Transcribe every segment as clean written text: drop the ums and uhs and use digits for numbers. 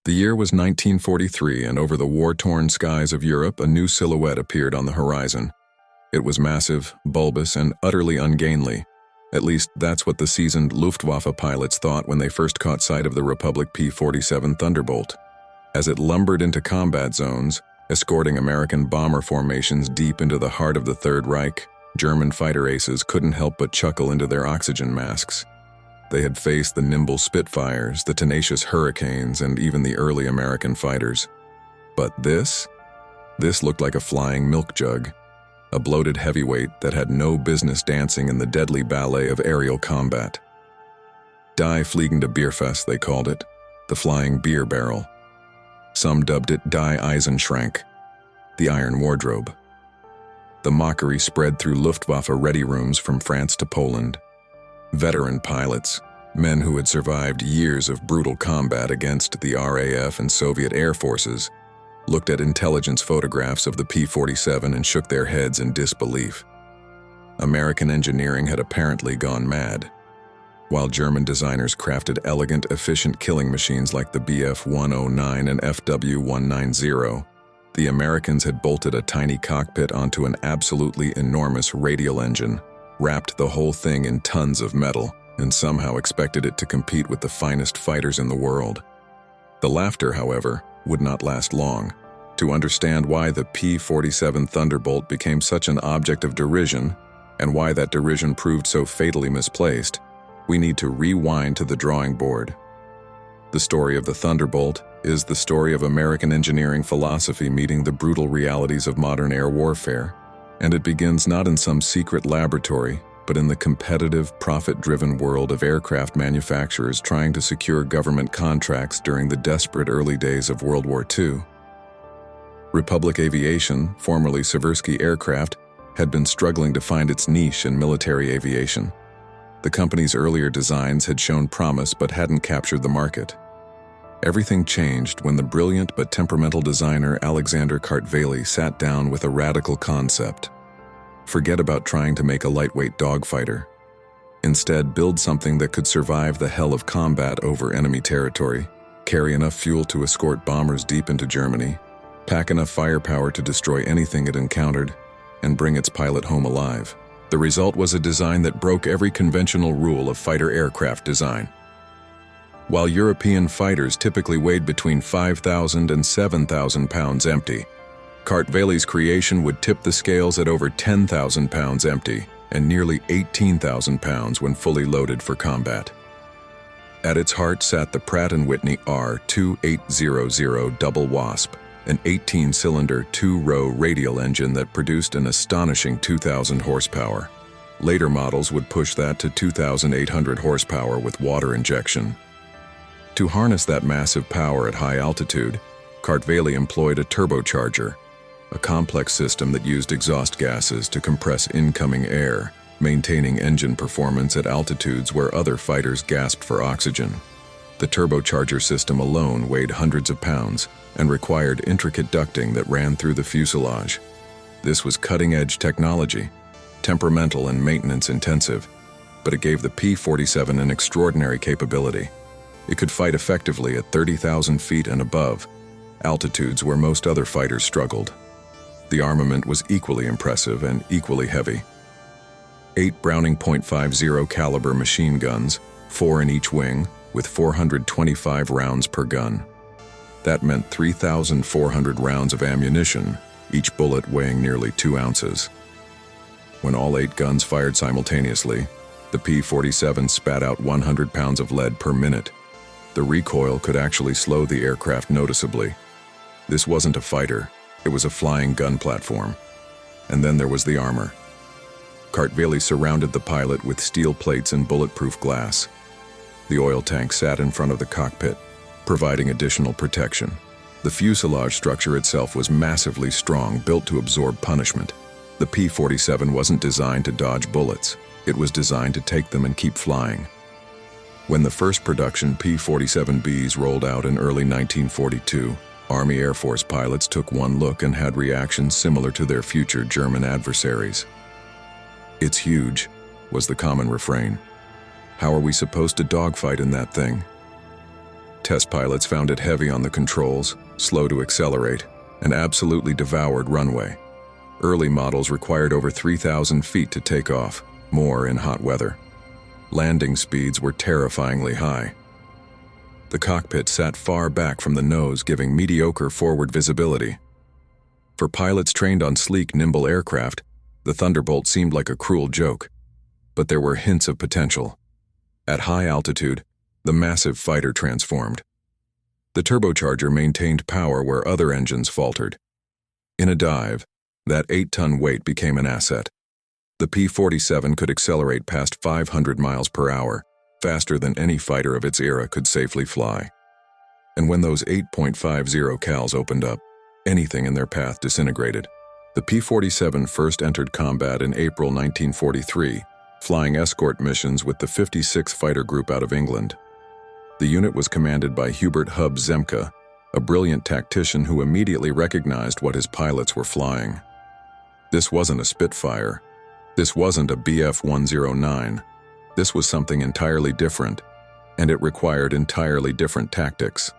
The year was 1943, and over the war-torn skies of Europe, a new silhouette appeared on the horizon. It was massive, bulbous, and utterly ungainly. At least, that's what the seasoned Luftwaffe pilots thought when they first caught sight of the Republic P-47 Thunderbolt. As it lumbered into combat zones, escorting American bomber formations deep into the heart of the Third Reich, German fighter aces couldn't help but chuckle into their oxygen masks. They had faced the nimble Spitfires, the tenacious Hurricanes, and even the early American fighters. But this looked like a flying milk jug, a bloated heavyweight that had no business dancing in the deadly ballet of aerial combat. Die Fliegende Bierfest, they called it, the flying beer barrel. Some dubbed it Die Eisenschrank, the Iron Wardrobe. The mockery spread through Luftwaffe ready rooms from France to Poland. Veteran pilots, men who had survived years of brutal combat against the RAF and Soviet air forces, looked at intelligence photographs of the P-47 and shook their heads in disbelief. American engineering had apparently gone mad. While German designers crafted elegant, efficient killing machines like the Bf-109 and FW-190, the Americans had bolted a tiny cockpit onto an absolutely enormous radial engine, wrapped the whole thing in tons of metal, and somehow expected it to compete with the finest fighters in the world. The laughter, however, would not last long. To understand why the P-47 Thunderbolt became such an object of derision, and why that derision proved so fatally misplaced, we need to rewind to the drawing board. The story of the Thunderbolt is the story of American engineering philosophy meeting the brutal realities of modern air warfare, and it begins not in some secret laboratory, but in the competitive, profit-driven world of aircraft manufacturers trying to secure government contracts during the desperate early days of World War II. Republic Aviation, formerly Seversky Aircraft, had been struggling to find its niche in military aviation. The company's earlier designs had shown promise but hadn't captured the market. Everything changed when the brilliant but temperamental designer Alexander Kartveli sat down with a radical concept. Forget about trying to make a lightweight dogfighter. Instead, build something that could survive the hell of combat over enemy territory, carry enough fuel to escort bombers deep into Germany, pack enough firepower to destroy anything it encountered, and bring its pilot home alive. The result was a design that broke every conventional rule of fighter aircraft design. While European fighters typically weighed between 5,000 and 7,000 pounds empty, Kartveli's creation would tip the scales at over 10,000 pounds empty and nearly 18,000 pounds when fully loaded for combat. At its heart sat the Pratt & Whitney R2800 Double Wasp, an 18-cylinder, two-row radial engine that produced an astonishing 2,000 horsepower. Later models would push that to 2,800 horsepower with water injection. To harness that massive power at high altitude, Kartveli employed a turbocharger, a complex system that used exhaust gases to compress incoming air, maintaining engine performance at altitudes where other fighters gasped for oxygen. The turbocharger system alone weighed hundreds of pounds and required intricate ducting that ran through the fuselage. This was cutting-edge technology, temperamental and maintenance-intensive, but it gave the P-47 an extraordinary capability. It could fight effectively at 30,000 feet and above, altitudes where most other fighters struggled. The armament was equally impressive and equally heavy. 8 Browning .50 caliber machine guns, 4 in each wing, with 425 rounds per gun. That meant 3,400 rounds of ammunition, each bullet weighing nearly 2 ounces. When all 8 guns fired simultaneously, the P-47 spat out 100 pounds of lead per minute. The recoil could actually slow the aircraft noticeably. This wasn't a fighter, it was a flying gun platform. And then there was the armor. Kartveli surrounded the pilot with steel plates and bulletproof glass. The oil tank sat in front of the cockpit, providing additional protection. The fuselage structure itself was massively strong, built to absorb punishment. The P-47 wasn't designed to dodge bullets. It was designed to take them and keep flying. When the first production P-47Bs rolled out in early 1942, Army Air Force pilots took one look and had reactions similar to their future German adversaries. "It's huge," was the common refrain. "How are we supposed to dogfight in that thing?" Test pilots found it heavy on the controls, slow to accelerate, and absolutely devoured runway. Early models required over 3,000 feet to take off, more in hot weather. Landing speeds were terrifyingly high. The cockpit sat far back from the nose, giving mediocre forward visibility. For pilots trained on sleek, nimble aircraft, the Thunderbolt seemed like a cruel joke. But there were hints of potential. At high altitude, the massive fighter transformed. The turbocharger maintained power where other engines faltered. In a dive, that 8-ton weight became an asset. The P-47 could accelerate past 500 miles per hour, faster than any fighter of its era could safely fly. And when those 8.50 cals opened up, anything in their path disintegrated. The P-47 first entered combat in April 1943, flying escort missions with the 56th Fighter Group out of England. The unit was commanded by Hubert "Hub" Zemke, a brilliant tactician who immediately recognized what his pilots were flying. This wasn't a Spitfire. This wasn't a Bf-109. This was something entirely different, and it required entirely different tactics.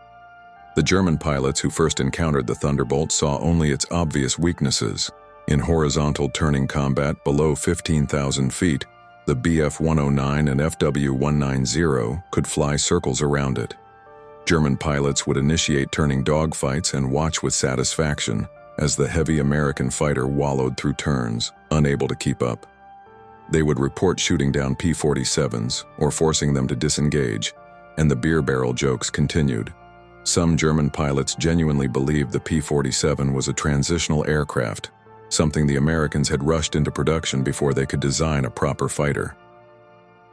The German pilots who first encountered the Thunderbolt saw only its obvious weaknesses. In horizontal turning combat below 15,000 feet, the Bf-109 and FW-190 could fly circles around it. German pilots would initiate turning dogfights and watch with satisfaction as the heavy American fighter wallowed through turns, unable to keep up. They would report shooting down P-47s or forcing them to disengage, and the beer barrel jokes continued. Some German pilots genuinely believed the P-47 was a transitional aircraft, something the Americans had rushed into production before they could design a proper fighter.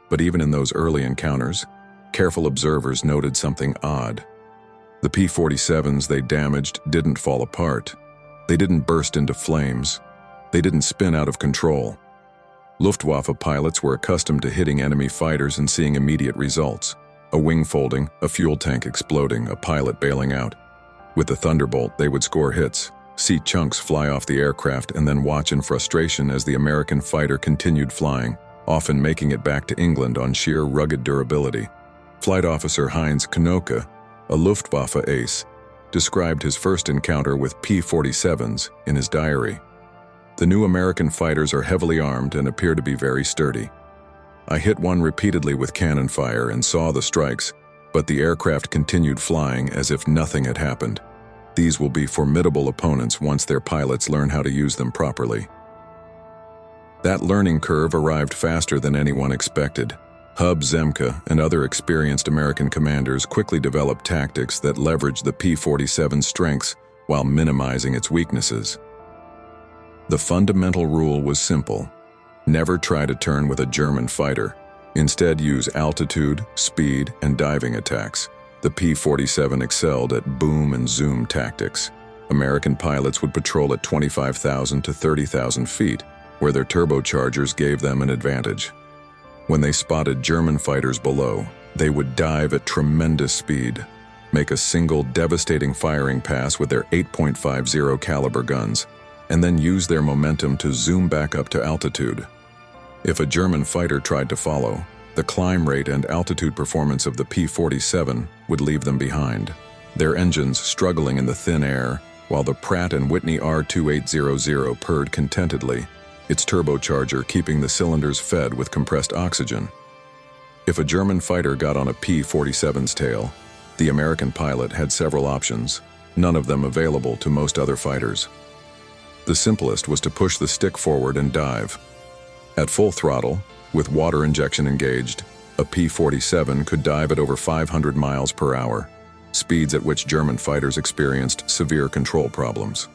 But even in those early encounters, careful observers noted something odd. The P-47s they damaged didn't fall apart. They didn't burst into flames. They didn't spin out of control. Luftwaffe pilots were accustomed to hitting enemy fighters and seeing immediate results. A wing folding, a fuel tank exploding, a pilot bailing out. With the Thunderbolt, they would score hits, see chunks fly off the aircraft, and then watch in frustration as the American fighter continued flying, often making it back to England on sheer rugged durability. Flight Officer Heinz Knoke, a Luftwaffe ace, described his first encounter with P-47s in his diary. The new American fighters are heavily armed and appear to be very sturdy. I hit one repeatedly with cannon fire and saw the strikes, but the aircraft continued flying as if nothing had happened. These will be formidable opponents once their pilots learn how to use them properly. That learning curve arrived faster than anyone expected. Hub Zemke and other experienced American commanders quickly developed tactics that leveraged the P-47's strengths while minimizing its weaknesses. The fundamental rule was simple. Never try to turn with a German fighter. Instead, use altitude, speed, and diving attacks. The P-47 excelled at boom and zoom tactics. American pilots would patrol at 25,000 to 30,000 feet, where their turbochargers gave them an advantage. When they spotted German fighters below, they would dive at tremendous speed, make a single devastating firing pass with their 8.50 caliber guns, and then use their momentum to zoom back up to altitude. If a German fighter tried to follow, the climb rate and altitude performance of the P-47 would leave them behind, their engines struggling in the thin air, while the Pratt & Whitney R2800 purred contentedly, its turbocharger keeping the cylinders fed with compressed oxygen. If a German fighter got on a P-47's tail, the American pilot had several options, none of them available to most other fighters. The simplest was to push the stick forward and dive. At full throttle, with water injection engaged, a P-47 could dive at over 500 miles per hour, speeds at which German fighters experienced severe control problems.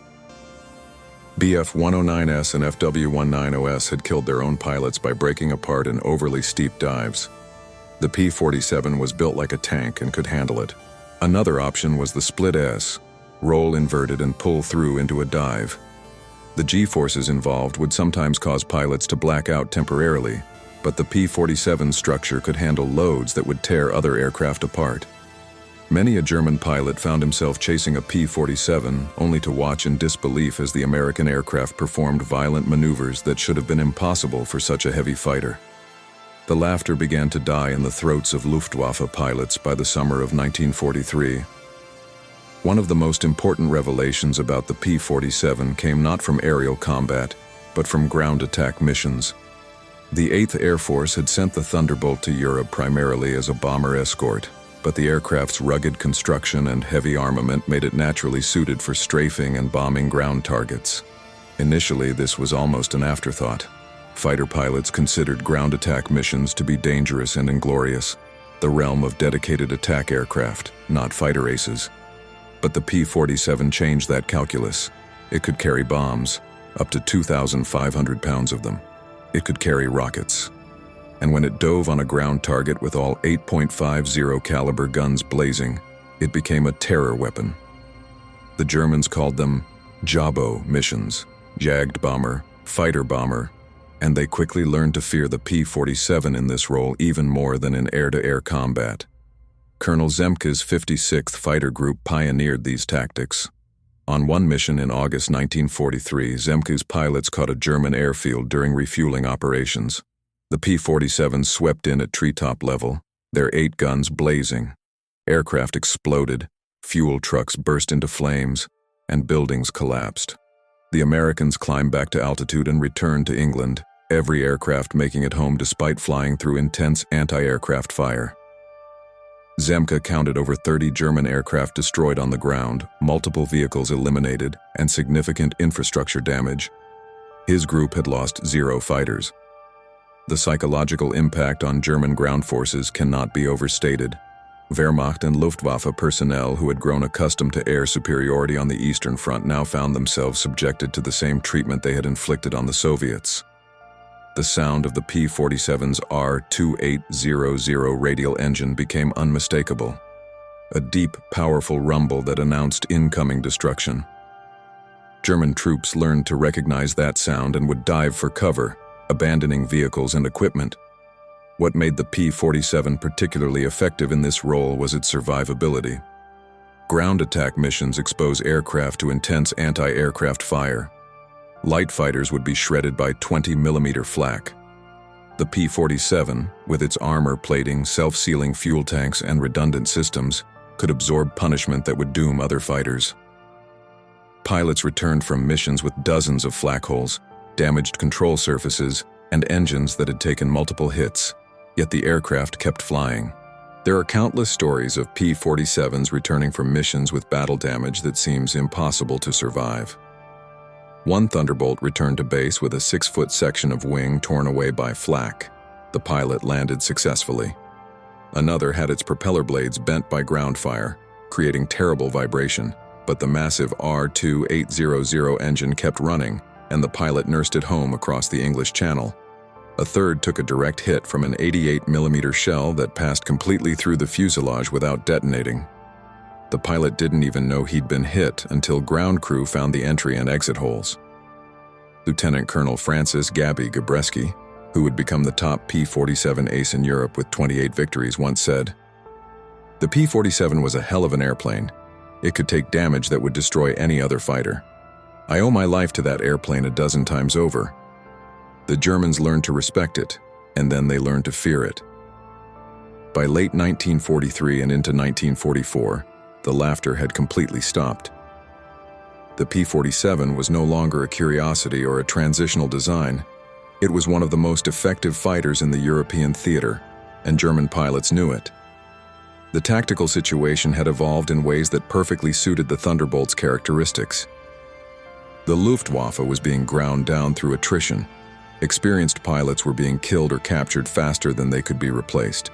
Bf-109S and FW-190S had killed their own pilots by breaking apart in overly steep dives. The P-47 was built like a tank and could handle it. Another option was the split S, roll inverted and pull through into a dive. The G-forces involved would sometimes cause pilots to black out temporarily, but the P-47 structure could handle loads that would tear other aircraft apart. Many a German pilot found himself chasing a P-47 only to watch in disbelief as the American aircraft performed violent maneuvers that should have been impossible for such a heavy fighter. The laughter began to die in the throats of Luftwaffe pilots by the summer of 1943. One of the most important revelations about the P-47 came not from aerial combat, but from ground attack missions. The 8th Air Force had sent the Thunderbolt to Europe primarily as a bomber escort, but the aircraft's rugged construction and heavy armament made it naturally suited for strafing and bombing ground targets. Initially, this was almost an afterthought. Fighter pilots considered ground attack missions to be dangerous and inglorious, the realm of dedicated attack aircraft, not fighter aces. But the P-47 changed that calculus. It could carry bombs, up to 2,500 pounds of them. It could carry rockets. And when it dove on a ground target with all 8.50 caliber guns blazing, it became a terror weapon. The Germans called them Jabo missions, Jagd Bomber, Fighter Bomber, and they quickly learned to fear the P-47 in this role even more than in air-to-air combat. Colonel Zemke's 56th Fighter Group pioneered these tactics. On one mission in August 1943, Zemke's pilots caught a German airfield during refueling operations. The P-47 swept in at treetop level, their 8 guns blazing. Aircraft exploded, fuel trucks burst into flames, and buildings collapsed. The Americans climbed back to altitude and returned to England, every aircraft making it home despite flying through intense anti-aircraft fire. Zemke counted over 30 German aircraft destroyed on the ground, multiple vehicles eliminated, and significant infrastructure damage. His group had lost 0 fighters. The psychological impact on German ground forces cannot be overstated. Wehrmacht and Luftwaffe personnel who had grown accustomed to air superiority on the Eastern Front now found themselves subjected to the same treatment they had inflicted on the Soviets. The sound of the P-47's R-2800 radial engine became unmistakable. A deep, powerful rumble that announced incoming destruction. German troops learned to recognize that sound and would dive for cover, abandoning vehicles and equipment. What made the P-47 particularly effective in this role was its survivability. Ground attack missions expose aircraft to intense anti-aircraft fire. Light fighters would be shredded by 20mm flak. The P-47, with its armor plating, self-sealing fuel tanks, and redundant systems, could absorb punishment that would doom other fighters. Pilots returned from missions with dozens of flak holes, damaged control surfaces, and engines that had taken multiple hits, yet the aircraft kept flying. There are countless stories of P-47s returning from missions with battle damage that seems impossible to survive. One Thunderbolt returned to base with a 6-foot section of wing torn away by flak. The pilot landed successfully. Another had its propeller blades bent by ground fire, creating terrible vibration, but the massive R-2800 engine kept running, and the pilot nursed it home across the English Channel. A third took a direct hit from an 88mm shell that passed completely through the fuselage without detonating. The pilot didn't even know he'd been hit until ground crew found the entry and exit holes. Lieutenant Colonel Francis Gabby Gabreski, who would become the top P-47 ace in Europe with 28 victories, once said, "The P-47 was a hell of an airplane. It could take damage that would destroy any other fighter. I owe my life to that airplane a dozen times over." The Germans learned to respect it, and then they learned to fear it. By late 1943 and into 1944, the laughter had completely stopped. The P-47 was no longer a curiosity or a transitional design. It was one of the most effective fighters in the European theater, and German pilots knew it. The tactical situation had evolved in ways that perfectly suited the Thunderbolt's characteristics. The Luftwaffe was being ground down through attrition. Experienced pilots were being killed or captured faster than they could be replaced.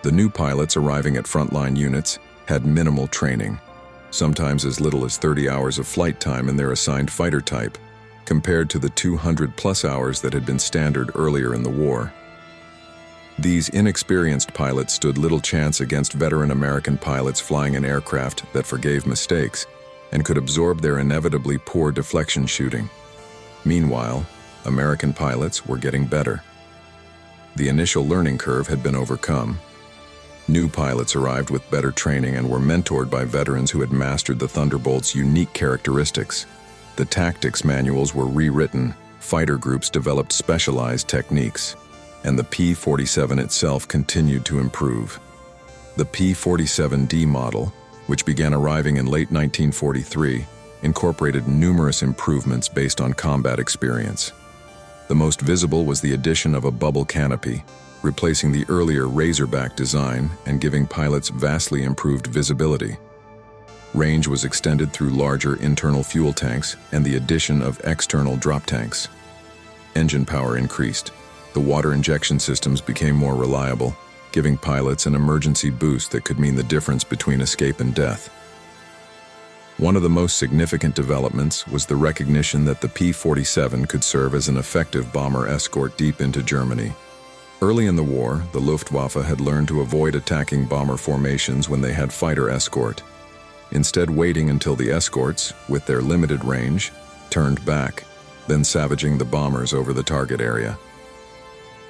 The new pilots arriving at frontline units had minimal training, sometimes as little as 30 hours of flight time in their assigned fighter type, compared to the 200+ hours that had been standard earlier in the war. These inexperienced pilots stood little chance against veteran American pilots flying an aircraft that forgave mistakes and could absorb their inevitably poor deflection shooting. Meanwhile, American pilots were getting better. The initial learning curve had been overcome. New pilots arrived with better training and were mentored by veterans who had mastered the Thunderbolt's unique characteristics. The tactics manuals were rewritten, fighter groups developed specialized techniques. and the P-47 itself continued to improve. The P-47D model, which began arriving in late 1943, incorporated numerous improvements based on combat experience. The most visible was the addition of a bubble canopy, replacing the earlier Razorback design and giving pilots vastly improved visibility. Range was extended through larger internal fuel tanks and the addition of external drop tanks. Engine power increased. The water injection systems became more reliable, giving pilots an emergency boost that could mean the difference between escape and death. One of the most significant developments was the recognition that the P-47 could serve as an effective bomber escort deep into Germany. Early in the war, the Luftwaffe had learned to avoid attacking bomber formations when they had fighter escort, instead waiting until the escorts, with their limited range, turned back, then savaging the bombers over the target area.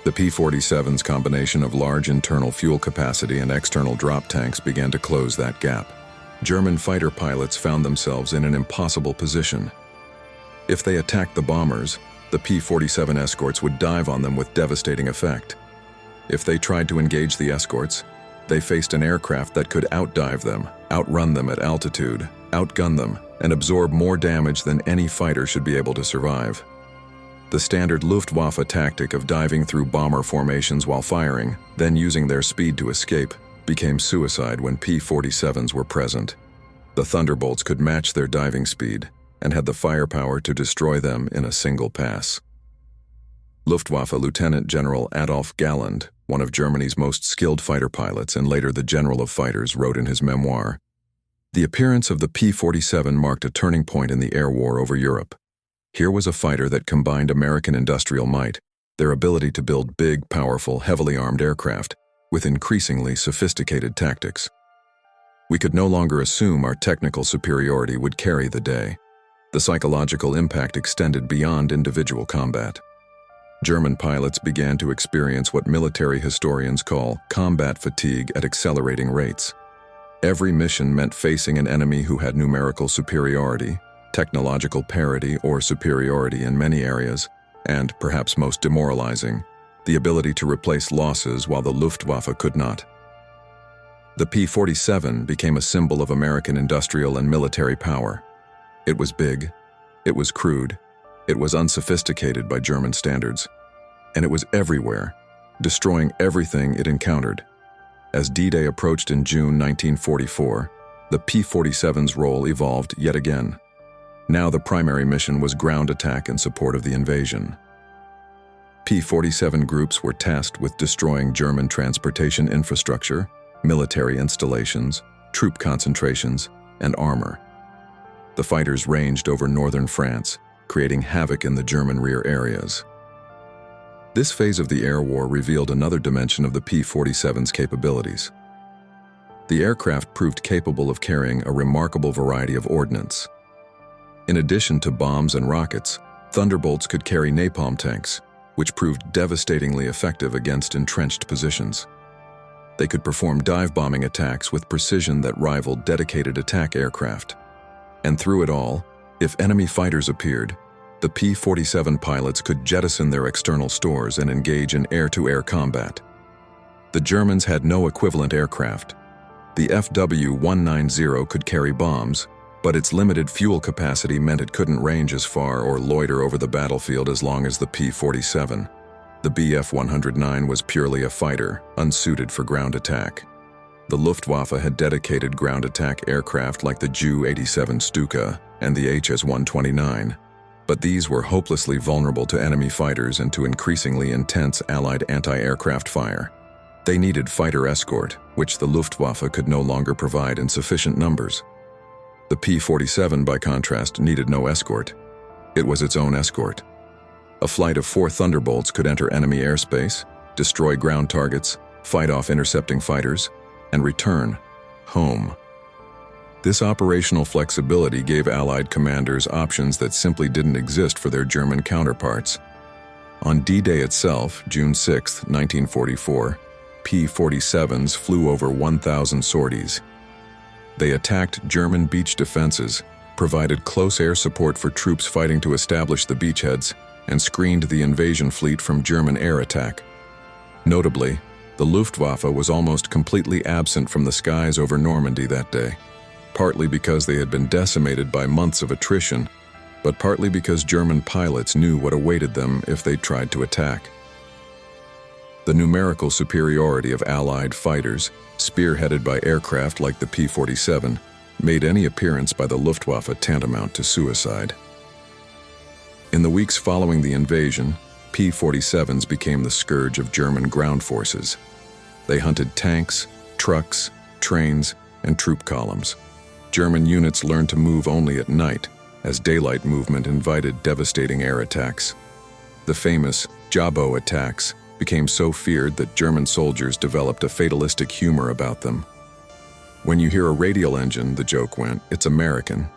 The P-47's combination of large internal fuel capacity and external drop tanks began to close that gap. German fighter pilots found themselves in an impossible position. If they attacked the bombers, the P-47 escorts would dive on them with devastating effect. If they tried to engage the escorts, they faced an aircraft that could outdive them, outrun them at altitude, outgun them, and absorb more damage than any fighter should be able to survive. The standard Luftwaffe tactic of diving through bomber formations while firing, then using their speed to escape, became suicide when P-47s were present. The Thunderbolts could match their diving speed and had the firepower to destroy them in a single pass. Luftwaffe Lieutenant General Adolf Galland, one of Germany's most skilled fighter pilots and later the General of Fighters, wrote in his memoir, "The appearance of the P-47 marked a turning point in the air war over Europe. Here was a fighter that combined American industrial might, their ability to build big, powerful, heavily armed aircraft, with increasingly sophisticated tactics. We could no longer assume our technical superiority would carry the day. The psychological impact extended beyond individual combat. German pilots began to experience what military historians call combat fatigue at accelerating rates. Every mission meant facing an enemy who had numerical superiority, technological parity or superiority in many areas, and, perhaps most demoralizing, the ability to replace losses while the Luftwaffe could not. The P-47 became a symbol of American industrial and military power. It was big, it was crude, it was unsophisticated by German standards, and it was everywhere, destroying everything it encountered. As D-Day approached in June 1944, the P-47's role evolved yet again. Now the primary mission was ground attack in support of the invasion. P-47 groups were tasked with destroying German transportation infrastructure, military installations, troop concentrations, and armor. The fighters ranged over northern France, creating havoc in the German rear areas. This phase of the air war revealed another dimension of the P-47's capabilities. The aircraft proved capable of carrying a remarkable variety of ordnance. In addition to bombs and rockets, Thunderbolts could carry napalm tanks, which proved devastatingly effective against entrenched positions. They could perform dive-bombing attacks with precision that rivaled dedicated attack aircraft. And through it all, if enemy fighters appeared, the P-47 pilots could jettison their external stores and engage in air-to-air combat. The Germans had no equivalent aircraft. The FW-190 could carry bombs, but its limited fuel capacity meant it couldn't range as far or loiter over the battlefield as long as the P-47. The Bf-109 was purely a fighter, unsuited for ground attack. The Luftwaffe had dedicated ground attack aircraft like the Ju-87 Stuka and the HS-129, but these were hopelessly vulnerable to enemy fighters and to increasingly intense Allied anti-aircraft fire. They needed fighter escort, which the Luftwaffe could no longer provide in sufficient numbers. The P-47, by contrast, needed no escort. It was its own escort. A flight of 4 Thunderbolts could enter enemy airspace, destroy ground targets, fight off intercepting fighters, and return home. This operational flexibility gave Allied commanders options that simply didn't exist for their German counterparts. On D-Day itself, June 6, 1944, P-47s flew over 1,000 sorties. They attacked German beach defenses, provided close air support for troops fighting to establish the beachheads, and screened the invasion fleet from German air attack. Notably, the Luftwaffe was almost completely absent from the skies over Normandy that day, partly because they had been decimated by months of attrition, but partly because German pilots knew what awaited them if they tried to attack. The numerical superiority of Allied fighters, spearheaded by aircraft like the P-47, made any appearance by the Luftwaffe tantamount to suicide. In the weeks following the invasion, P-47s became the scourge of German ground forces. They hunted tanks, trucks, trains, and troop columns. German units learned to move only at night, as daylight movement invited devastating air attacks. The famous Jabo attacks became so feared that German soldiers developed a fatalistic humor about them. When you hear a radial engine, the joke went, it's American.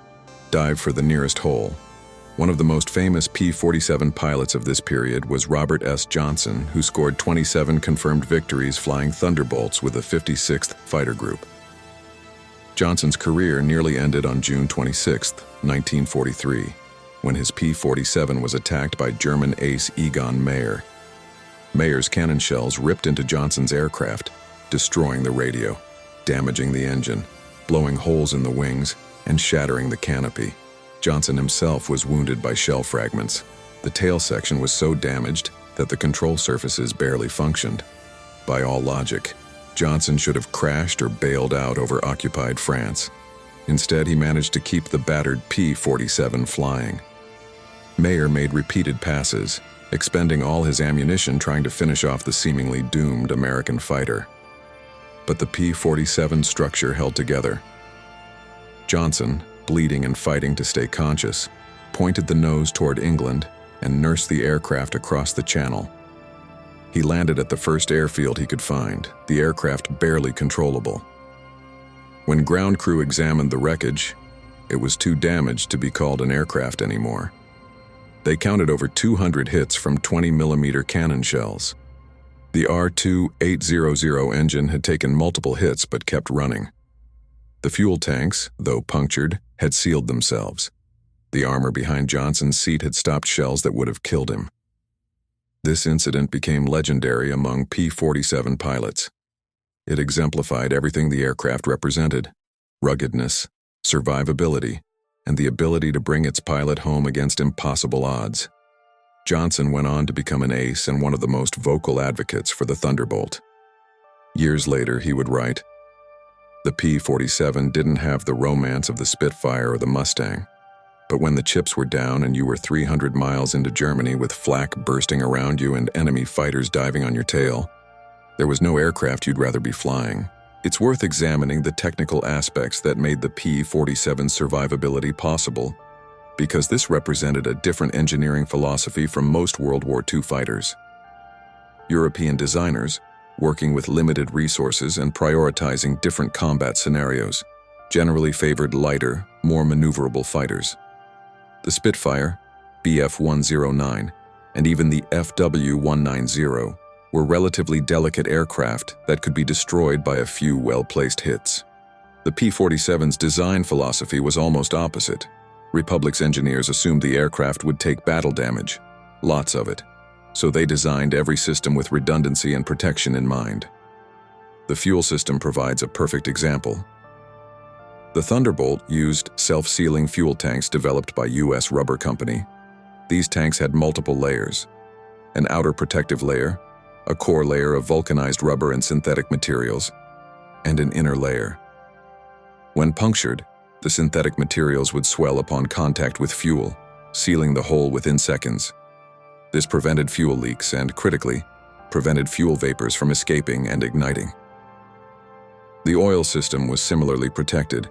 Dive for the nearest hole. One of the most famous P-47 pilots of this period was Robert S. Johnson, who scored 27 confirmed victories flying Thunderbolts with the 56th Fighter Group. Johnson's career nearly ended on June 26, 1943, when his P-47 was attacked by German ace Egon Meyer. Meyer's cannon shells ripped into Johnson's aircraft, destroying the radio, damaging the engine, blowing holes in the wings, and shattering the canopy. Johnson himself was wounded by shell fragments. The tail section was so damaged that the control surfaces barely functioned. By all logic, Johnson should have crashed or bailed out over occupied France. Instead, he managed to keep the battered P-47 flying. Meyer made repeated passes, expending all his ammunition trying to finish off the seemingly doomed American fighter. But the P-47 structure held together. Johnson, bleeding and fighting to stay conscious, pointed the nose toward England and nursed the aircraft across the channel. He landed at the first airfield he could find, the aircraft barely controllable. When ground crew examined the wreckage, it was too damaged to be called an aircraft anymore. They counted over 200 hits from 20mm cannon shells. The R-2800 engine had taken multiple hits but kept running. The fuel tanks, though punctured, had sealed themselves. The armor behind Johnson's seat had stopped shells that would have killed him. This incident became legendary among P-47 pilots. It exemplified everything the aircraft represented: ruggedness, survivability, and the ability to bring its pilot home against impossible odds. Johnson went on to become an ace and one of the most vocal advocates for the Thunderbolt. Years later, he would write, "The P-47 didn't have the romance of the Spitfire or the Mustang. But when the chips were down and you were 300 miles into Germany with flak bursting around you and enemy fighters diving on your tail, there was no aircraft you'd rather be flying." It's worth examining the technical aspects that made the P-47's survivability possible, because this represented a different engineering philosophy from most World War II fighters. European designers, working with limited resources and prioritizing different combat scenarios, generally favored lighter, more maneuverable fighters. The Spitfire, Bf-109, and even the FW-190 were relatively delicate aircraft that could be destroyed by a few well-placed hits. The P-47's design philosophy was almost opposite. Republic's engineers assumed the aircraft would take battle damage, lots of it, so they designed every system with redundancy and protection in mind. The fuel system provides a perfect example. The Thunderbolt used self-sealing fuel tanks developed by U.S. Rubber Company. These tanks had multiple layers: an outer protective layer, a core layer of vulcanized rubber and synthetic materials, and an inner layer. When punctured, the synthetic materials would swell upon contact with fuel, sealing the hole within seconds. This prevented fuel leaks and, critically, prevented fuel vapors from escaping and igniting. The oil system was similarly protected.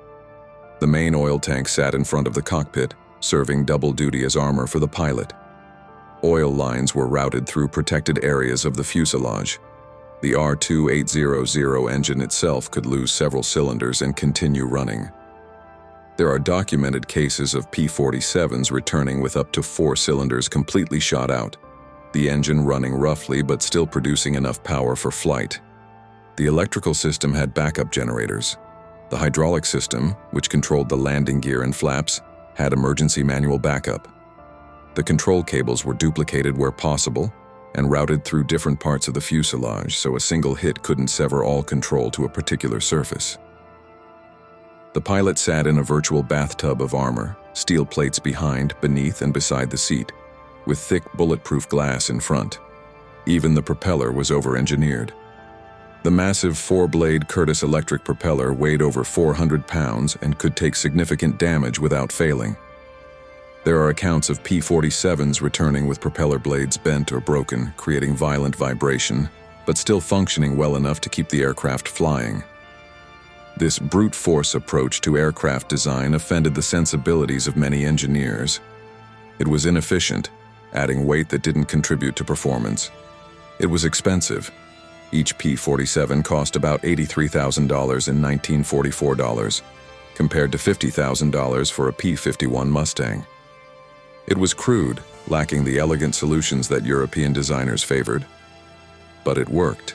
The main oil tank sat in front of the cockpit, serving double duty as armor for the pilot. Oil lines were routed through protected areas of the fuselage. The R-2800 engine itself could lose several cylinders and continue running. There are documented cases of P-47s returning with up to 4 cylinders completely shot out, the engine running roughly but still producing enough power for flight. The electrical system had backup generators. The hydraulic system, which controlled the landing gear and flaps, had emergency manual backup. The control cables were duplicated where possible, and routed through different parts of the fuselage so a single hit couldn't sever all control to a particular surface. The pilot sat in a virtual bathtub of armor, steel plates behind, beneath, and beside the seat, with thick bulletproof glass in front. Even the propeller was over-engineered. The massive four-blade Curtiss electric propeller weighed over 400 pounds and could take significant damage without failing. There are accounts of P-47s returning with propeller blades bent or broken, creating violent vibration, but still functioning well enough to keep the aircraft flying. This brute force approach to aircraft design offended the sensibilities of many engineers. It was inefficient, adding weight that didn't contribute to performance. It was expensive. Each P-47 cost about $83,000 in 1944 dollars, compared to $50,000 for a P-51 Mustang. It was crude, lacking the elegant solutions that European designers favored. But it worked.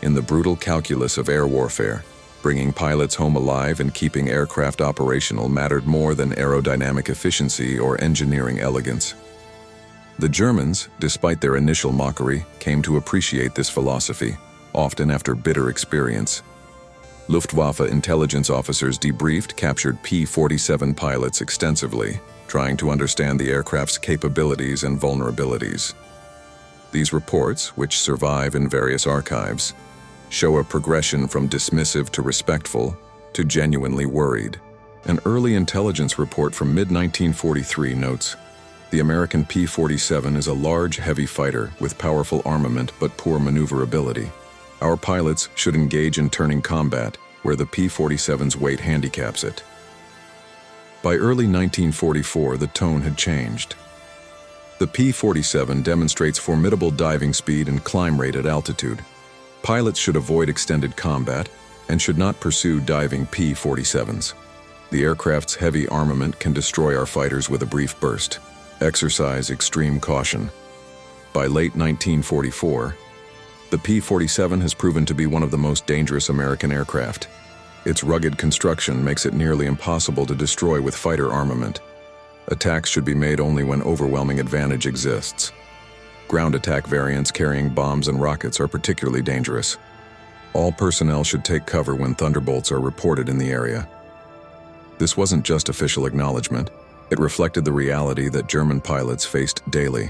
In the brutal calculus of air warfare, bringing pilots home alive and keeping aircraft operational mattered more than aerodynamic efficiency or engineering elegance. The Germans, despite their initial mockery, came to appreciate this philosophy, often after bitter experience. Luftwaffe intelligence officers debriefed captured P-47 pilots extensively, trying to understand the aircraft's capabilities and vulnerabilities. These reports, which survive in various archives, show a progression from dismissive to respectful to genuinely worried. An early intelligence report from mid-1943 notes, "The American P-47 is a large, heavy fighter with powerful armament but poor maneuverability. Our pilots should engage in turning combat, where the P-47's weight handicaps it." By early 1944, the tone had changed. The P-47 demonstrates formidable diving speed and climb rate at altitude. Pilots should avoid extended combat and should not pursue diving P-47s. The aircraft's heavy armament can destroy our fighters with a brief burst. Exercise extreme caution. By late 1944, the P-47 has proven to be one of the most dangerous American aircraft. Its rugged construction makes it nearly impossible to destroy with fighter armament. Attacks should be made only when overwhelming advantage exists. Ground attack variants carrying bombs and rockets are particularly dangerous. All personnel should take cover when thunderbolts are reported in the area. This wasn't just official acknowledgement, it reflected the reality that German pilots faced daily.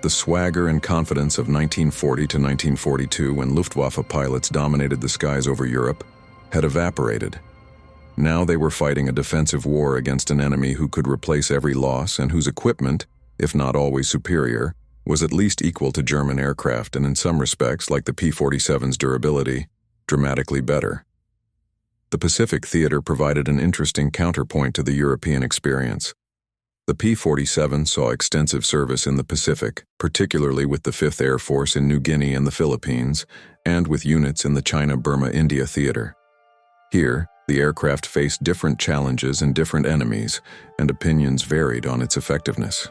The swagger and confidence of 1940 to 1942, when Luftwaffe pilots dominated the skies over Europe, had evaporated. Now they were fighting a defensive war against an enemy who could replace every loss and whose equipment, if not always superior, was at least equal to German aircraft and in some respects, like the P-47's durability, dramatically better. The Pacific theater provided an interesting counterpoint to the European experience. The P-47 saw extensive service in the Pacific, particularly with the 5th Air Force in New Guinea and the Philippines, and with units in the China-Burma-India theater. Here, the aircraft faced different challenges and different enemies, and opinions varied on its effectiveness.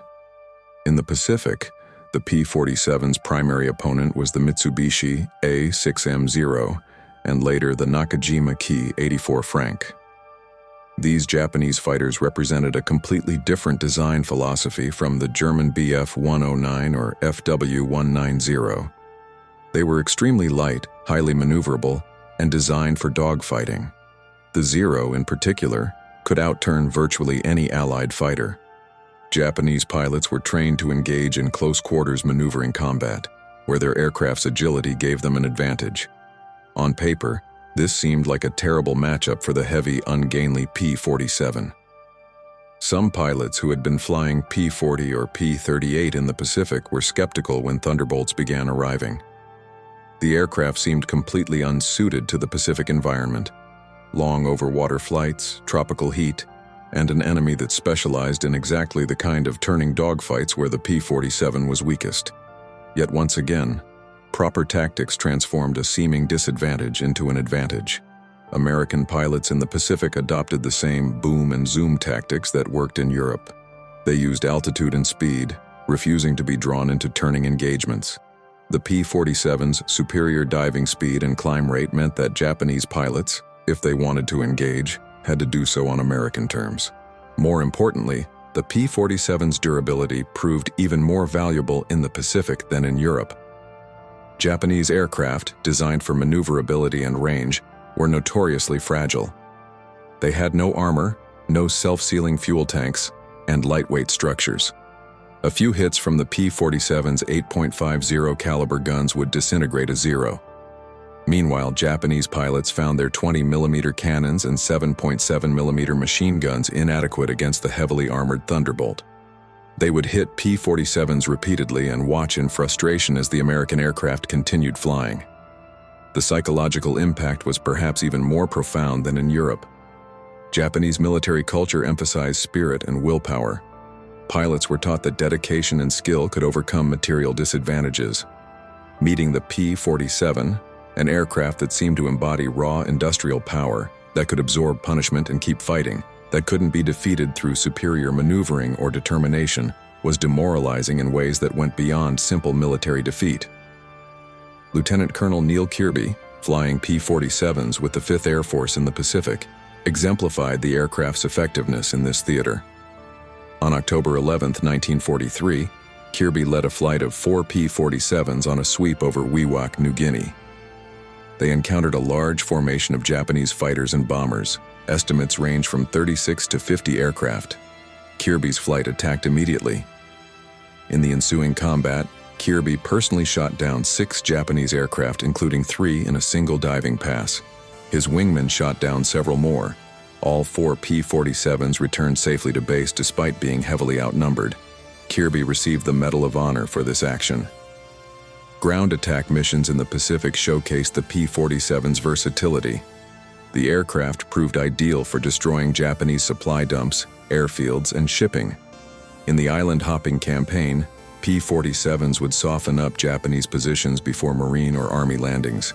In the Pacific, the P-47's primary opponent was the Mitsubishi A6M0, and later the Nakajima Ki 84 Frank. These Japanese fighters represented a completely different design philosophy from the German Bf-109 or FW-190. They were extremely light, highly maneuverable, and designed for dogfighting. The Zero, in particular, could outturn virtually any Allied fighter. Japanese pilots were trained to engage in close-quarters maneuvering combat, where their aircraft's agility gave them an advantage. On paper, this seemed like a terrible matchup for the heavy, ungainly P-47. Some pilots who had been flying P-40 or P-38 in the Pacific were skeptical when Thunderbolts began arriving. The aircraft seemed completely unsuited to the Pacific environment. Long overwater flights, tropical heat, and an enemy that specialized in exactly the kind of turning dogfights where the P-47 was weakest. Yet once again, proper tactics transformed a seeming disadvantage into an advantage. American pilots in the Pacific adopted the same boom and zoom tactics that worked in Europe. They used altitude and speed, refusing to be drawn into turning engagements. The P-47's superior diving speed and climb rate meant that Japanese pilots, if they wanted to engage, had to do so on American terms. More importantly, The P-47's durability proved even more valuable in the Pacific than in Europe. Japanese aircraft, designed for maneuverability and range, were notoriously fragile. They had no armor, no self-sealing fuel tanks, and lightweight structures. A few hits from the P-47's 8.50 caliber guns would disintegrate a zero. Meanwhile, Japanese pilots found their 20mm cannons and 7.7mm machine guns inadequate against the heavily armored Thunderbolt. They would hit P-47s repeatedly and watch in frustration as the American aircraft continued flying. The psychological impact was perhaps even more profound than in Europe. Japanese military culture emphasized spirit and willpower. Pilots were taught that dedication and skill could overcome material disadvantages. Meeting the P-47, an aircraft that seemed to embody raw industrial power, that could absorb punishment and keep fighting, that couldn't be defeated through superior maneuvering or determination, was demoralizing in ways that went beyond simple military defeat. Lieutenant Colonel Neil Kirby, flying P-47s with the 5th Air Force in the Pacific, exemplified the aircraft's effectiveness in this theater. On October 11, 1943, Kirby led a flight of 4 P-47s on a sweep over Wewak, New Guinea. They encountered a large formation of Japanese fighters and bombers. Estimates range from 36 to 50 aircraft. Kirby's flight attacked immediately. In the ensuing combat, Kirby personally shot down 6 Japanese aircraft, including 3 in a single diving pass. His wingmen shot down several more. All 4 P-47s returned safely to base despite being heavily outnumbered. Kirby received the Medal of Honor for this action. Ground attack missions in the Pacific showcased the P-47's versatility. The aircraft proved ideal for destroying Japanese supply dumps, airfields, and shipping. In the island-hopping campaign, P-47s would soften up Japanese positions before Marine or Army landings.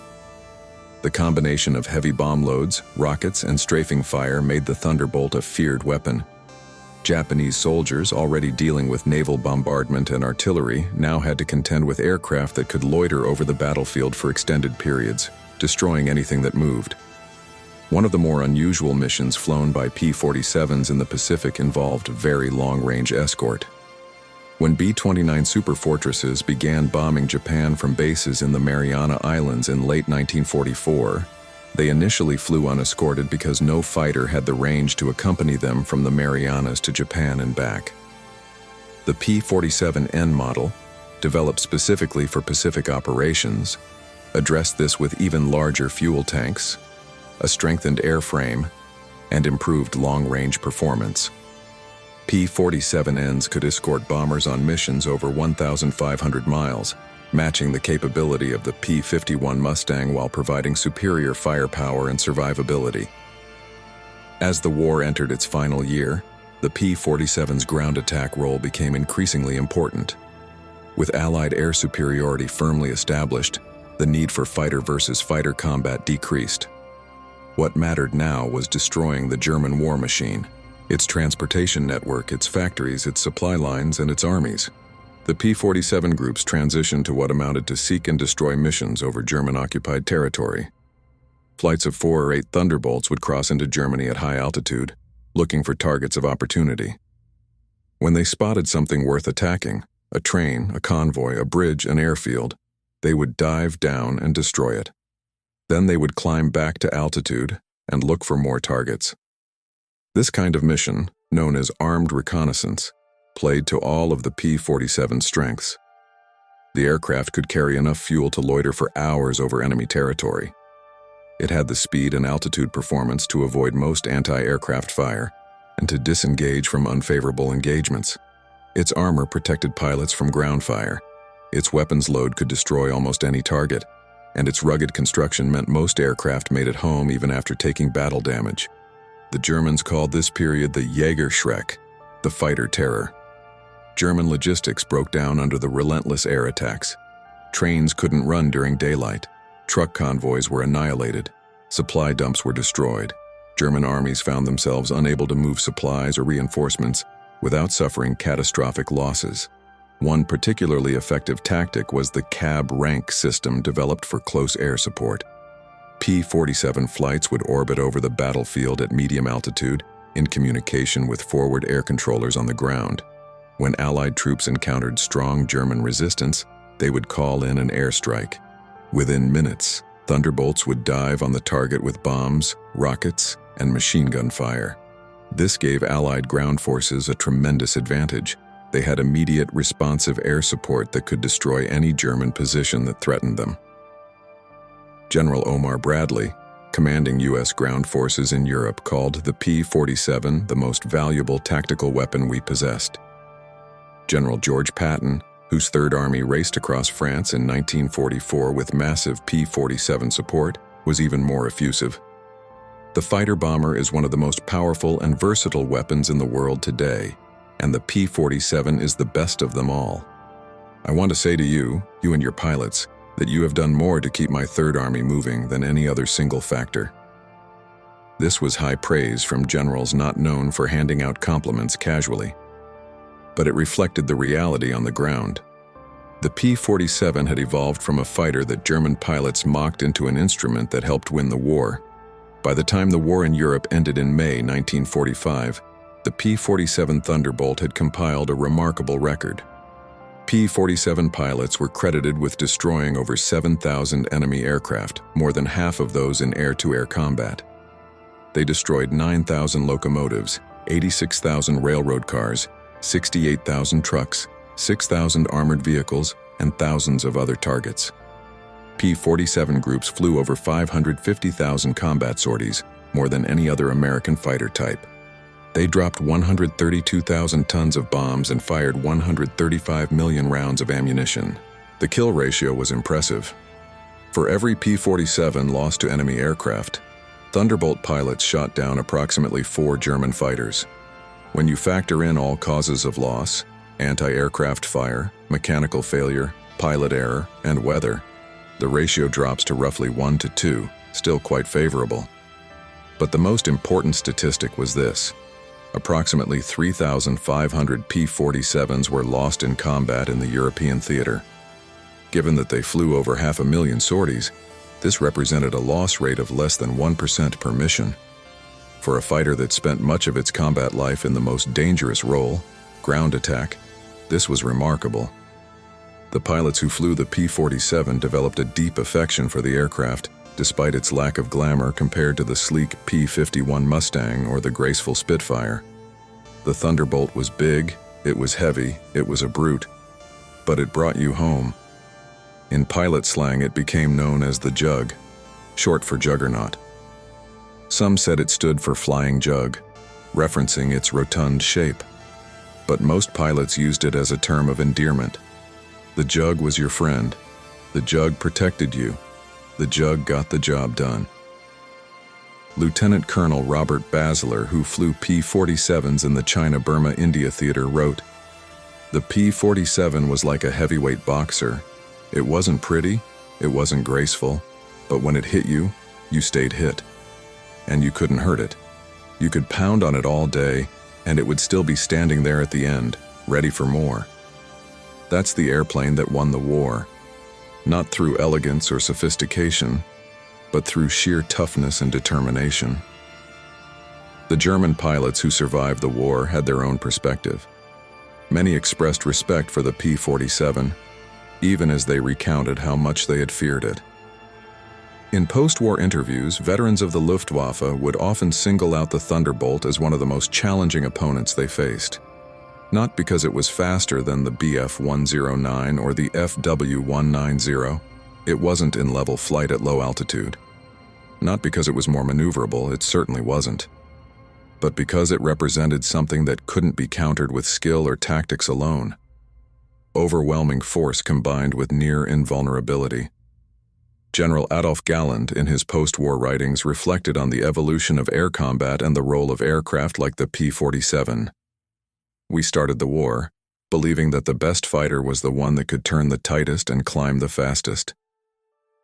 The combination of heavy bomb loads, rockets, and strafing fire made the Thunderbolt a feared weapon. Japanese soldiers, already dealing with naval bombardment and artillery, now had to contend with aircraft that could loiter over the battlefield for extended periods, destroying anything that moved. One of the more unusual missions flown by P-47s in the Pacific involved very long-range escort. When B-29 superfortresses began bombing Japan from bases in the Mariana Islands in late 1944, they initially flew unescorted because no fighter had the range to accompany them from the Marianas to Japan and back. The P-47N model, developed specifically for Pacific operations, addressed this with even larger fuel tanks, a strengthened airframe, and improved long-range performance. P-47Ns could escort bombers on missions over 1,500 miles, matching the capability of the P-51 Mustang while providing superior firepower and survivability. As the war entered its final year, the P-47's ground attack role became increasingly important. With Allied air superiority firmly established, the need for fighter versus fighter combat decreased. What mattered now was destroying the German war machine, its transportation network, its factories, its supply lines, and its armies. The P-47 groups transitioned to what amounted to seek and destroy missions over German-occupied territory. Flights of 4 or 8 Thunderbolts would cross into Germany at high altitude, looking for targets of opportunity. When they spotted something worth attacking, a train, a convoy, a bridge, an airfield, they would dive down and destroy it. Then they would climb back to altitude and look for more targets. This kind of mission, known as armed reconnaissance, played to all of the P-47's strengths. The aircraft could carry enough fuel to loiter for hours over enemy territory. It had the speed and altitude performance to avoid most anti-aircraft fire and to disengage from unfavorable engagements. Its armor protected pilots from ground fire. Its weapons load could destroy almost any target, and its rugged construction meant most aircraft made it home even after taking battle damage. The Germans called this period the Jägerschreck, the fighter terror. German logistics broke down under the relentless air attacks. Trains couldn't run during daylight. Truck convoys were annihilated. Supply dumps were destroyed. German armies found themselves unable to move supplies or reinforcements without suffering catastrophic losses. One particularly effective tactic was the cab rank system developed for close air support. P-47 flights would orbit over the battlefield at medium altitude, in communication with forward air controllers on the ground. When Allied troops encountered strong German resistance, they would call in an airstrike. Within minutes, Thunderbolts would dive on the target with bombs, rockets, and machine gun fire. This gave Allied ground forces a tremendous advantage. They had immediate responsive air support that could destroy any German position that threatened them. General Omar Bradley, commanding U.S. ground forces in Europe, called the P-47 the most valuable tactical weapon we possessed. General George Patton, whose Third Army raced across France in 1944 with massive P-47 support, was even more effusive. The fighter bomber is one of the most powerful and versatile weapons in the world today, and the P-47 is the best of them all. I want to say to you and your pilots, that you have done more to keep my Third Army moving than any other single factor. This was high praise from generals not known for handing out compliments casually. But it reflected the reality on the ground. The P-47 had evolved from a fighter that German pilots mocked into an instrument that helped win the war. By the time the war in Europe ended in May 1945, the P-47 Thunderbolt had compiled a remarkable record. P-47 pilots were credited with destroying over 7,000 enemy aircraft, more than half of those in air-to-air combat. They destroyed 9,000 locomotives, 86,000 railroad cars, 68,000 trucks, 6,000 armored vehicles, and thousands of other targets. P-47 groups flew over 550,000 combat sorties, more than any other American fighter type. They dropped 132,000 tons of bombs and fired 135 million rounds of ammunition. The kill ratio was impressive. For every P-47 lost to enemy aircraft, Thunderbolt pilots shot down approximately 4 German fighters. When you factor in all causes of loss, anti-aircraft fire, mechanical failure, pilot error, and weather, the ratio drops to roughly 1 to 2, still quite favorable. But the most important statistic was this. Approximately 3,500 P-47s were lost in combat in the European theater. Given that they flew over 500,000 sorties, this represented a loss rate of less than 1% per mission. For a fighter that spent much of its combat life in the most dangerous role, ground attack, this was remarkable. The pilots who flew the P-47 developed a deep affection for the aircraft, despite its lack of glamour compared to the sleek P-51 Mustang or the graceful Spitfire. The Thunderbolt was big, it was heavy, it was a brute, but it brought you home. In pilot slang, it became known as the Jug, short for Juggernaut. Some said it stood for Flying Jug, referencing its rotund shape, but most pilots used it as a term of endearment. The Jug was your friend. The Jug protected you. The Jug got the job done. Lieutenant Colonel Robert Basler, who flew P-47s in the China-Burma-India theater, wrote, "The P-47 was like a heavyweight boxer. It wasn't pretty, it wasn't graceful, but when it hit you, you stayed hit. And you couldn't hurt it. You could pound on it all day, and it would still be standing there at the end, ready for more. That's the airplane that won the war. Not through elegance or sophistication, but through sheer toughness and determination." The German pilots who survived the war had their own perspective. Many expressed respect for the P-47, even as they recounted how much they had feared it. In post-war interviews, veterans of the Luftwaffe would often single out the Thunderbolt as one of the most challenging opponents they faced. Not because it was faster than the Bf-109 or the FW-190, it wasn't in level flight at low altitude. Not because it was more maneuverable, it certainly wasn't. But because it represented something that couldn't be countered with skill or tactics alone. Overwhelming force combined with near invulnerability. General Adolf Galland, in his post-war writings, reflected on the evolution of air combat and the role of aircraft like the P-47. We started the war, believing that the best fighter was the one that could turn the tightest and climb the fastest.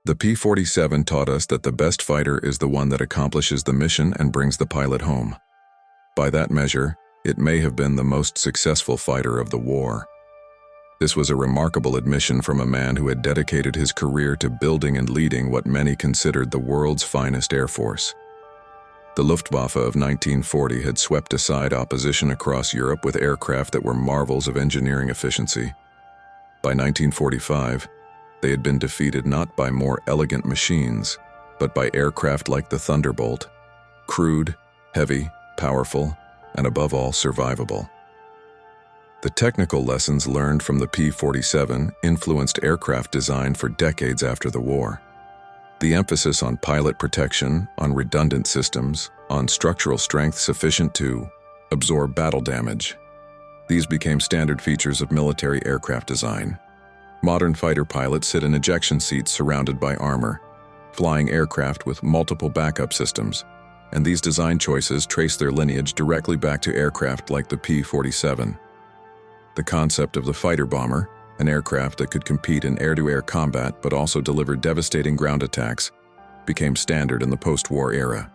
The P-47 taught us that the best fighter is the one that accomplishes the mission and brings the pilot home. By that measure, it may have been the most successful fighter of the war. This was a remarkable admission from a man who had dedicated his career to building and leading what many considered the world's finest air force. The Luftwaffe of 1940 had swept aside opposition across Europe with aircraft that were marvels of engineering efficiency. By 1945, they had been defeated not by more elegant machines, but by aircraft like the Thunderbolt, crude, heavy, powerful, and above all, survivable. The technical lessons learned from the P-47 influenced aircraft design for decades after the war. The emphasis on pilot protection, on redundant systems, on structural strength sufficient to absorb battle damage. These became standard features of military aircraft design. Modern fighter pilots sit in ejection seats surrounded by armor, flying aircraft with multiple backup systems, and these design choices trace their lineage directly back to aircraft like the P-47. The concept of the fighter bomber, an aircraft that could compete in air-to-air combat but also deliver devastating ground attacks, became standard in the post-war era.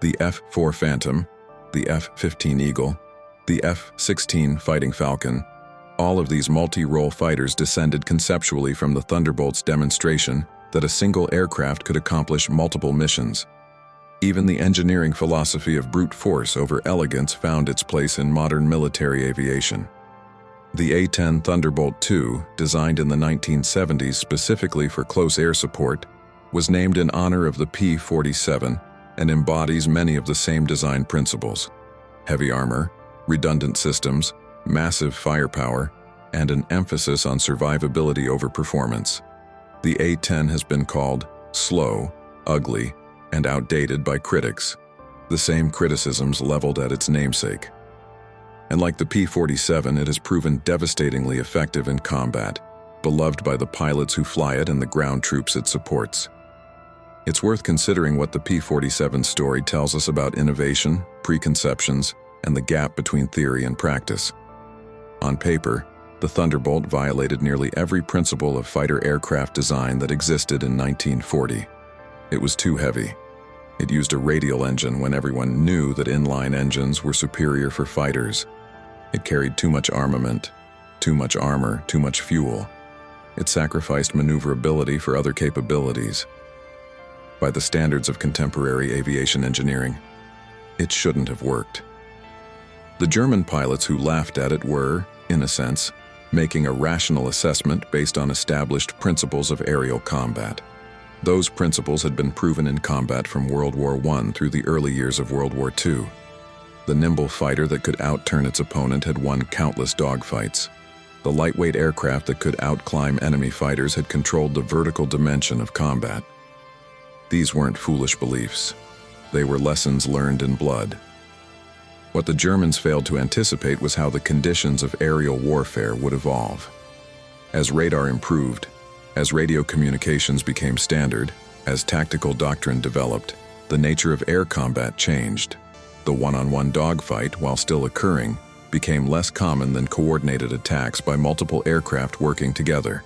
The F-4 Phantom, the F-15 Eagle, the F-16 Fighting Falcon, all of these multi-role fighters descended conceptually from the Thunderbolt's demonstration that a single aircraft could accomplish multiple missions. Even the engineering philosophy of brute force over elegance found its place in modern military aviation. The A-10 Thunderbolt II, designed in the 1970s specifically for close air support, was named in honor of the P-47 and embodies many of the same design principles: heavy armor, redundant systems, massive firepower, and an emphasis on survivability over performance. The A-10 has been called slow, ugly, and outdated by critics, the same criticisms leveled at its namesake. And like the P-47, it has proven devastatingly effective in combat, beloved by the pilots who fly it and the ground troops it supports. It's worth considering what the P-47 story tells us about innovation, preconceptions, and the gap between theory and practice. On paper, the Thunderbolt violated nearly every principle of fighter aircraft design that existed in 1940. It was too heavy. It used a radial engine when everyone knew that inline engines were superior for fighters. It carried too much armament, too much armor, too much fuel. It sacrificed maneuverability for other capabilities. By the standards of contemporary aviation engineering, it shouldn't have worked. The German pilots who laughed at it were, in a sense, making a rational assessment based on established principles of aerial combat. Those principles had been proven in combat from World War I through the early years of World War II. The nimble fighter that could outturn its opponent had won countless dogfights. The lightweight aircraft that could outclimb enemy fighters had controlled the vertical dimension of combat. These weren't foolish beliefs. They were lessons learned in blood. What the Germans failed to anticipate was how the conditions of aerial warfare would evolve. As radar improved, as radio communications became standard, as tactical doctrine developed, the nature of air combat changed. The one-on-one dogfight, while still occurring, became less common than coordinated attacks by multiple aircraft working together.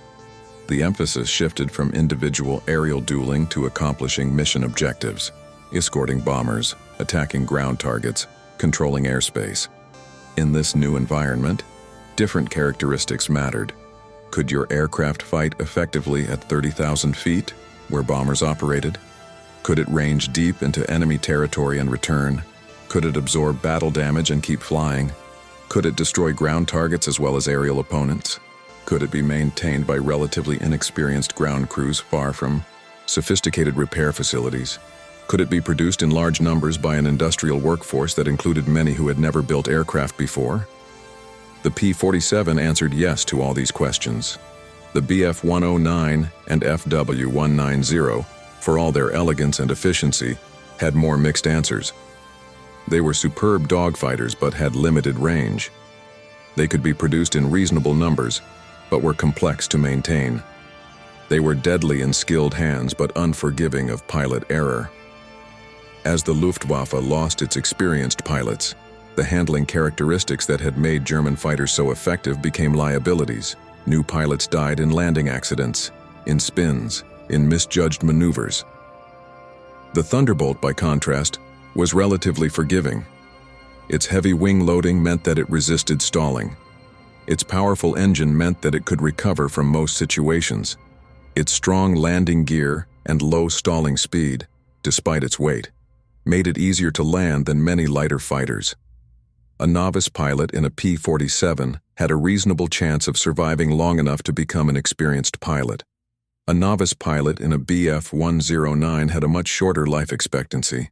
The emphasis shifted from individual aerial dueling to accomplishing mission objectives, escorting bombers, attacking ground targets, controlling airspace. In this new environment, different characteristics mattered. Could your aircraft fight effectively at 30,000 feet, where bombers operated? Could it range deep into enemy territory and return? Could it absorb battle damage and keep flying? Could it destroy ground targets as well as aerial opponents? Could it be maintained by relatively inexperienced ground crews far from sophisticated repair facilities? Could it be produced in large numbers by an industrial workforce that included many who had never built aircraft before? The P-47 answered yes to all these questions. The Bf-109 and FW-190, for all their elegance and efficiency, had more mixed answers. They were superb dogfighters but had limited range. They could be produced in reasonable numbers, but were complex to maintain. They were deadly in skilled hands but unforgiving of pilot error. As the Luftwaffe lost its experienced pilots, the handling characteristics that had made German fighters so effective became liabilities. New pilots died in landing accidents, in spins, in misjudged maneuvers. The Thunderbolt, by contrast, was relatively forgiving. Its heavy wing loading meant that it resisted stalling. Its powerful engine meant that it could recover from most situations. Its strong landing gear and low stalling speed, despite its weight, made it easier to land than many lighter fighters. A novice pilot in a P-47 had a reasonable chance of surviving long enough to become an experienced pilot. A novice pilot in a Bf-109 had a much shorter life expectancy.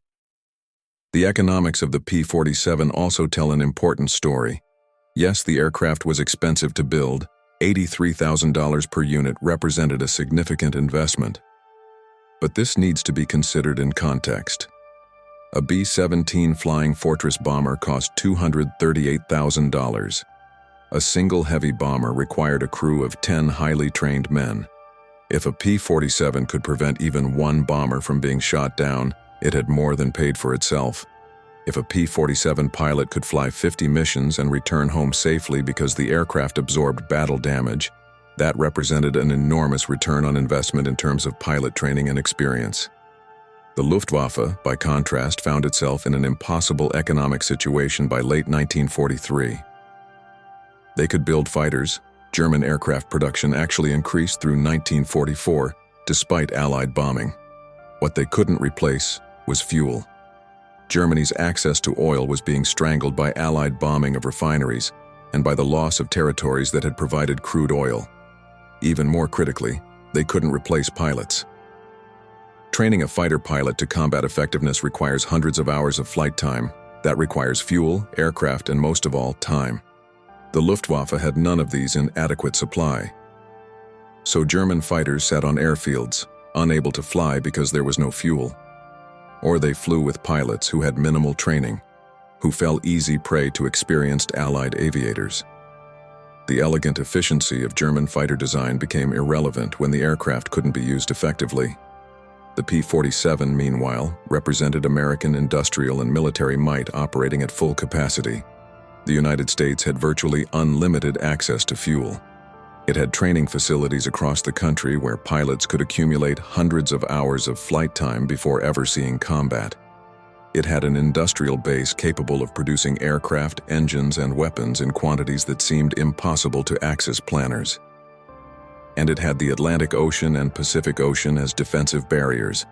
The economics of the P-47 also tell an important story. Yes, the aircraft was expensive to build. $83,000 per unit represented a significant investment. But this needs to be considered in context. A B-17 Flying Fortress bomber cost $238,000. A single heavy bomber required a crew of 10 highly trained men. If a P-47 could prevent even one bomber from being shot down, it had more than paid for itself. If a P-47 pilot could fly 50 missions and return home safely because the aircraft absorbed battle damage, that represented an enormous return on investment in terms of pilot training and experience. The Luftwaffe, by contrast, found itself in an impossible economic situation by late 1943. They could build fighters. German aircraft production actually increased through 1944, despite Allied bombing. What they couldn't replace was fuel. Germany's access to oil was being strangled by Allied bombing of refineries and by the loss of territories that had provided crude oil. Even more critically, they couldn't replace pilots. Training a fighter pilot to combat effectiveness requires hundreds of hours of flight time. That requires fuel, aircraft, and most of all, time. The Luftwaffe had none of these in adequate supply. So German fighters sat on airfields, unable to fly because there was no fuel. Or they flew with pilots who had minimal training, who fell easy prey to experienced Allied aviators. The elegant efficiency of German fighter design became irrelevant when the aircraft couldn't be used effectively. The P-47, meanwhile, represented American industrial and military might operating at full capacity. The United States had virtually unlimited access to fuel. It had training facilities across the country where pilots could accumulate hundreds of hours of flight time before ever seeing combat. It had an industrial base capable of producing aircraft, engines, and weapons in quantities that seemed impossible to access planners. And it had the Atlantic Ocean and Pacific Ocean as defensive barriers,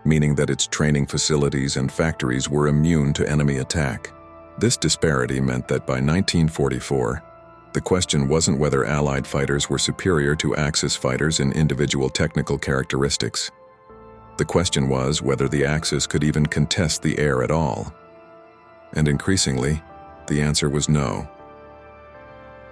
meaning that its training facilities and factories were immune to enemy attack. This disparity meant that by 1944, the question wasn't whether Allied fighters were superior to Axis fighters in individual technical characteristics. The question was whether the Axis could even contest the air at all. And increasingly, the answer was no.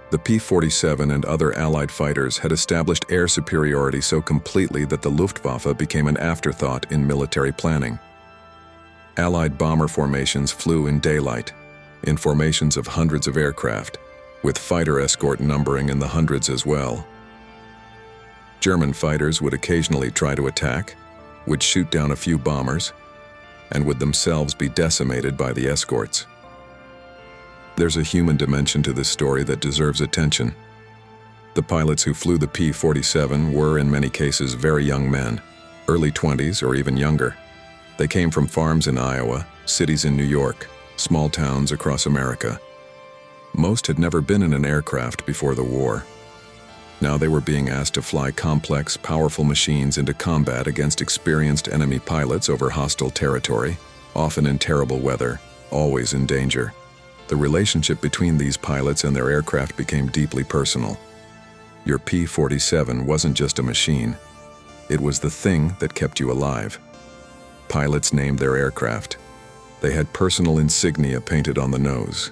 The P-47 and other Allied fighters had established air superiority so completely that the Luftwaffe became an afterthought in military planning. Allied bomber formations flew in daylight, in formations of hundreds of aircraft, with fighter escort numbering in the hundreds as well. German fighters would occasionally try to attack, would shoot down a few bombers, and would themselves be decimated by the escorts. There's a human dimension to this story that deserves attention. The pilots who flew the P-47 were, in many cases, very young men, early 20s or even younger. They came from farms in Iowa, cities in New York, small towns across America. Most had never been in an aircraft before the war. Now they were being asked to fly complex, powerful machines into combat against experienced enemy pilots over hostile territory, often in terrible weather, always in danger. The relationship between these pilots and their aircraft became deeply personal. Your P-47 wasn't just a machine. It was the thing that kept you alive. Pilots named their aircraft. They had personal insignia painted on the nose.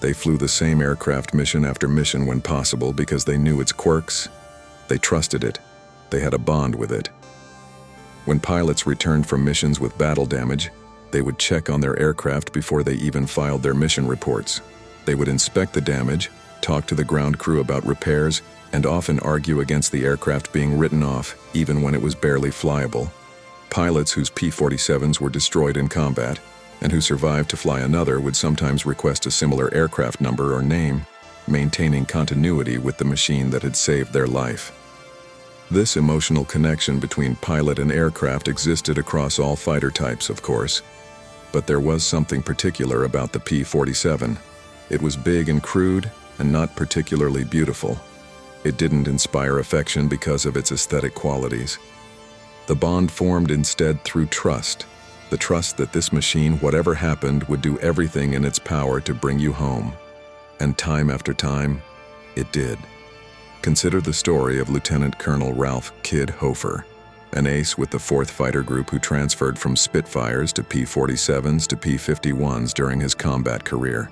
They flew the same aircraft mission after mission when possible because they knew its quirks. They trusted it. They had a bond with it. When pilots returned from missions with battle damage, they would check on their aircraft before they even filed their mission reports. They would inspect the damage, talk to the ground crew about repairs, and often argue against the aircraft being written off, even when it was barely flyable. Pilots whose P-47s were destroyed in combat, and who survived to fly another would sometimes request a similar aircraft number or name, maintaining continuity with the machine that had saved their life. This emotional connection between pilot and aircraft existed across all fighter types, of course, but there was something particular about the P-47. It was big and crude, and not particularly beautiful. It didn't inspire affection because of its aesthetic qualities. The bond formed instead through trust, The trust that this machine, whatever happened, would do everything in its power to bring you home. And time after time, it did. Consider the story of Lieutenant Colonel Ralph "Kid" Hofer, an ace with the 4th Fighter Group who transferred from Spitfires to P-47s to P-51s during his combat career.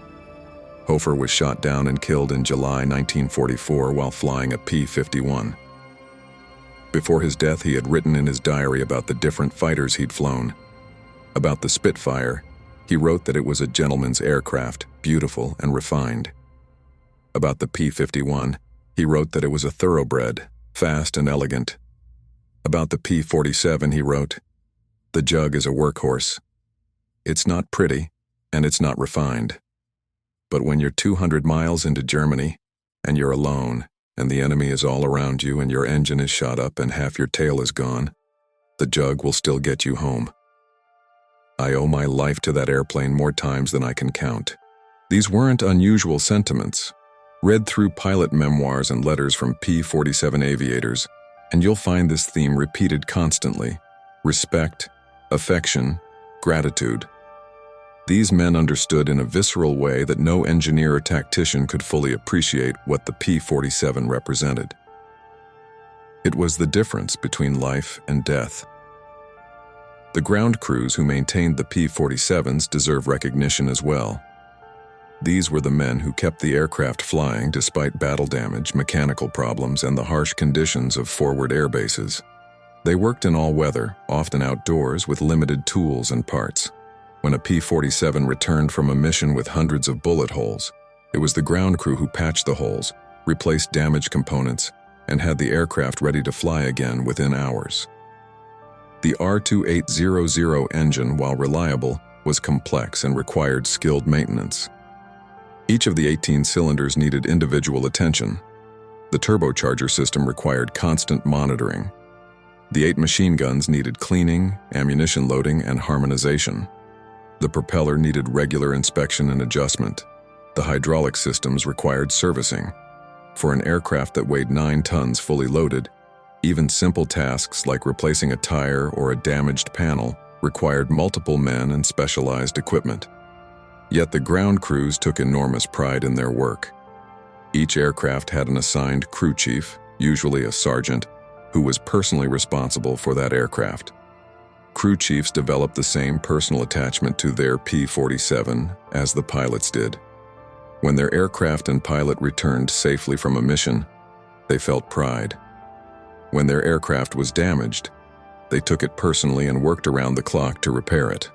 Hofer was shot down and killed in July 1944 while flying a P-51. Before his death, he had written in his diary about the different fighters he'd flown. About the Spitfire, he wrote that it was a gentleman's aircraft, beautiful and refined. About the P-51, he wrote that it was a thoroughbred, fast and elegant. About the P-47, he wrote, "The Jug is a workhorse. It's not pretty, and it's not refined. But when you're 200 miles into Germany, and you're alone, and the enemy is all around you, and your engine is shot up and half your tail is gone, the Jug will still get you home." I owe my life to that airplane more times than I can count. These weren't unusual sentiments. Read through pilot memoirs and letters from P-47 aviators, and you'll find this theme repeated constantly: respect, affection, gratitude. These men understood in a visceral way that no engineer or tactician could fully appreciate what the P-47 represented. It was the difference between life and death. The ground crews who maintained the P-47s deserve recognition as well. These were the men who kept the aircraft flying despite battle damage, mechanical problems, and the harsh conditions of forward air bases. They worked in all weather, often outdoors, with limited tools and parts. When a P-47 returned from a mission with hundreds of bullet holes, it was the ground crew who patched the holes, replaced damaged components, and had the aircraft ready to fly again within hours. The R-2800 engine, while reliable, was complex and required skilled maintenance. Each of the 18 cylinders needed individual attention. The turbocharger system required constant monitoring. The 8 machine guns needed cleaning, ammunition loading, and harmonization. The propeller needed regular inspection and adjustment. The hydraulic systems required servicing. For an aircraft that weighed 9 tons fully loaded, even simple tasks like replacing a tire or a damaged panel required multiple men and specialized equipment. Yet the ground crews took enormous pride in their work. Each aircraft had an assigned crew chief, usually a sergeant, who was personally responsible for that aircraft. Crew chiefs developed the same personal attachment to their P-47 as the pilots did. When their aircraft and pilot returned safely from a mission, they felt pride. When their aircraft was damaged, they took it personally and worked around the clock to repair it.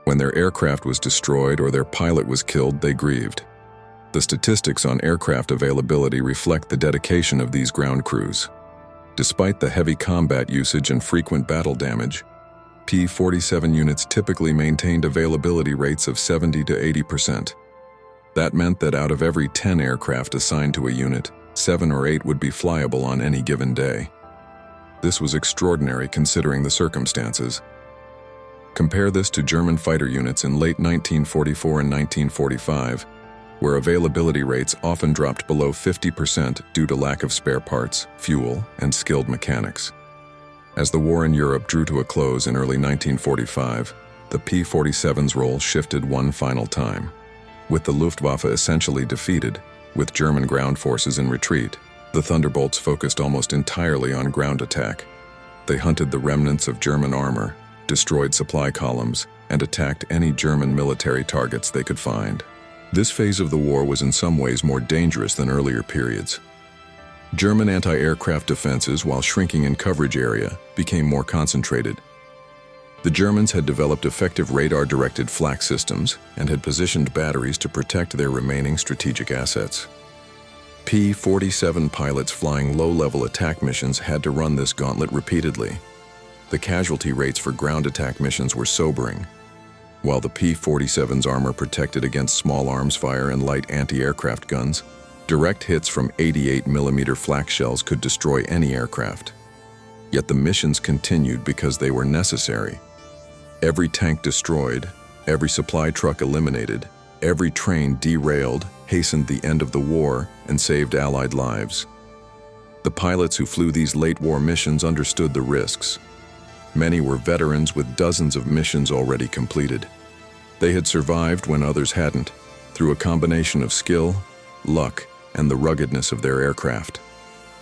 When their aircraft was destroyed or their pilot was killed, they grieved. The statistics on aircraft availability reflect the dedication of these ground crews. Despite the heavy combat usage and frequent battle damage, P-47 units typically maintained availability rates of 70 to 80%. That meant that out of every 10 aircraft assigned to a unit, 7 or 8 would be flyable on any given day. This was extraordinary considering the circumstances. Compare this to German fighter units in late 1944 and 1945, where availability rates often dropped below 50% due to lack of spare parts, fuel, and skilled mechanics. As the war in Europe drew to a close in early 1945, the P-47's role shifted one final time. With the Luftwaffe essentially defeated, with German ground forces in retreat, the Thunderbolts focused almost entirely on ground attack. They hunted the remnants of German armor, destroyed supply columns, and attacked any German military targets they could find. This phase of the war was in some ways more dangerous than earlier periods. German anti-aircraft defenses, while shrinking in coverage area, became more concentrated. The Germans had developed effective radar-directed flak systems and had positioned batteries to protect their remaining strategic assets. P-47 pilots flying low-level attack missions had to run this gauntlet repeatedly. The casualty rates for ground attack missions were sobering. While the P-47's armor protected against small arms fire and light anti-aircraft guns, direct hits from 88mm flak shells could destroy any aircraft. Yet the missions continued because they were necessary. Every tank destroyed, every supply truck eliminated, every train derailed hastened the end of the war and saved Allied lives. The pilots who flew these late-war missions understood the risks. Many were veterans with dozens of missions already completed. They had survived when others hadn't, through a combination of skill, luck, and the ruggedness of their aircraft.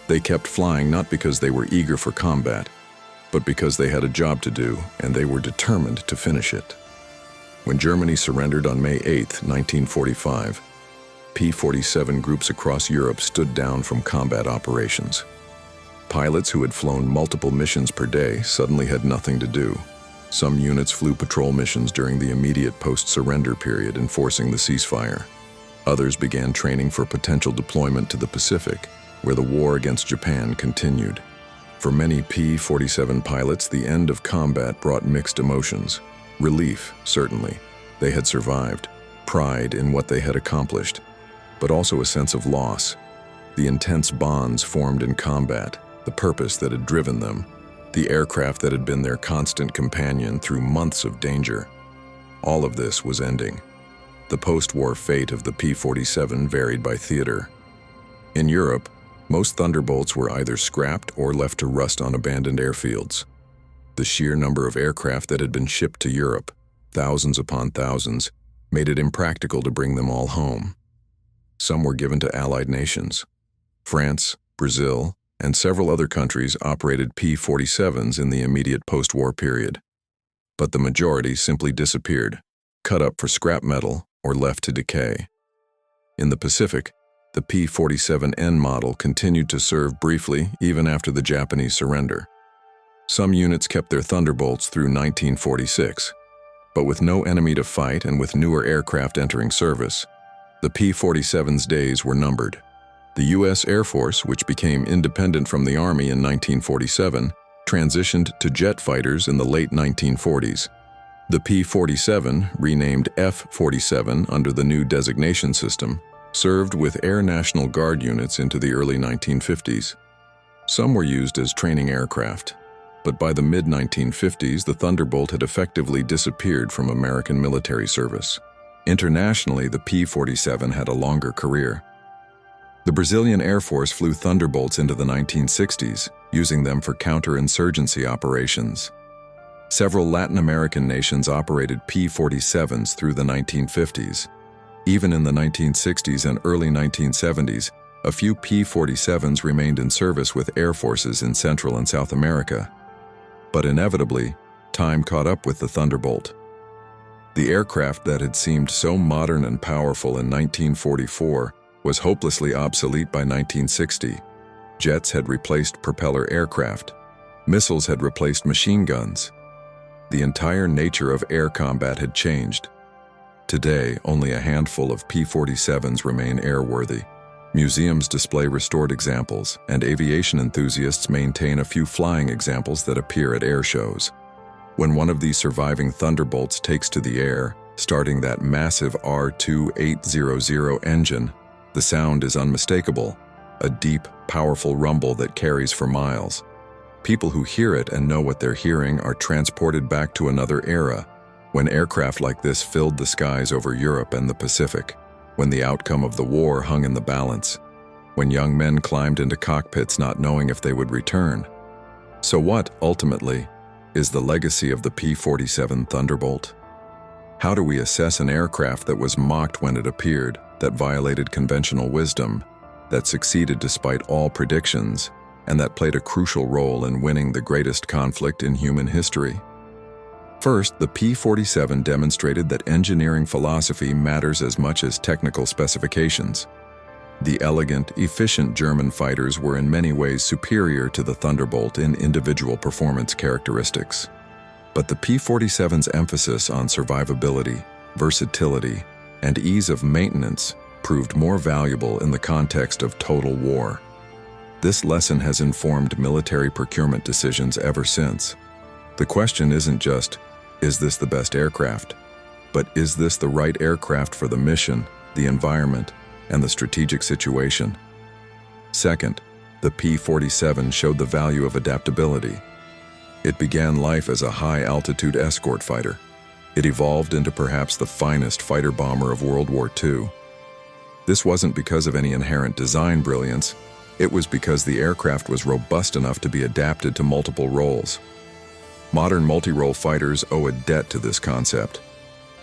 They kept flying not because they were eager for combat, but because they had a job to do and they were determined to finish it. When Germany surrendered on May 8, 1945, P-47 groups across Europe stood down from combat operations. Pilots who had flown multiple missions per day suddenly had nothing to do. Some units flew patrol missions during the immediate post-surrender period, enforcing the ceasefire. Others began training for potential deployment to the Pacific, where the war against Japan continued. For many P-47 pilots, the end of combat brought mixed emotions. Relief, certainly. They had survived. Pride in what they had accomplished. But also a sense of loss. The intense bonds formed in combat, the purpose that had driven them, the aircraft that had been their constant companion through months of danger. All of this was ending. The post-war fate of the P-47 varied by theater. In Europe, most Thunderbolts were either scrapped or left to rust on abandoned airfields. The sheer number of aircraft that had been shipped to Europe, thousands upon thousands, made it impractical to bring them all home. Some were given to allied nations. France, Brazil, and several other countries operated P-47s in the immediate post-war period. But the majority simply disappeared, cut up for scrap metal, or left to decay. In the Pacific, the P-47N model continued to serve briefly even after the Japanese surrender. Some units kept their Thunderbolts through 1946, but with no enemy to fight and with newer aircraft entering service, the P-47's days were numbered. The U.S. Air Force, which became independent from the Army in 1947, transitioned to jet fighters in the late 1940s. The P-47, renamed F-47 under the new designation system, served with Air National Guard units into the early 1950s. Some were used as training aircraft, but by the mid-1950s, the Thunderbolt had effectively disappeared from American military service. Internationally, the P-47 had a longer career. The Brazilian Air Force flew Thunderbolts into the 1960s, using them for counterinsurgency operations. Several Latin American nations operated P-47s through the 1950s. Even in the 1960s and early 1970s, a few P-47s remained in service with air forces in Central and South America. But inevitably, time caught up with the Thunderbolt. The aircraft that had seemed so modern and powerful in 1944 was hopelessly obsolete by 1960. Jets had replaced propeller aircraft. Missiles had replaced machine guns. The entire nature of air combat had changed. Today, only a handful of P-47s remain airworthy. Museums display restored examples, and aviation enthusiasts maintain a few flying examples that appear at air shows. When one of these surviving Thunderbolts takes to the air, starting that massive R2800 engine, the sound is unmistakable, a deep, powerful rumble that carries for miles. People who hear it and know what they're hearing are transported back to another era, when aircraft like this filled the skies over Europe and the Pacific, when the outcome of the war hung in the balance, when young men climbed into cockpits not knowing if they would return. So what, ultimately, is the legacy of the P-47 Thunderbolt? How do we assess an aircraft that was mocked when it appeared, that violated conventional wisdom, that succeeded despite all predictions, and that played a crucial role in winning the greatest conflict in human history? First, the P-47 demonstrated that engineering philosophy matters as much as technical specifications. The elegant, efficient German fighters were in many ways superior to the Thunderbolt in individual performance characteristics. But the P-47's emphasis on survivability, versatility, and ease of maintenance proved more valuable in the context of total war. This lesson has informed military procurement decisions ever since. The question isn't just, is this the best aircraft? But is this the right aircraft for the mission, the environment, and the strategic situation? Second, the P-47 showed the value of adaptability. It began life as a high-altitude escort fighter. It evolved into perhaps the finest fighter bomber of World War II. This wasn't because of any inherent design brilliance. It was because the aircraft was robust enough to be adapted to multiple roles. Modern multi-role fighters owe a debt to this concept.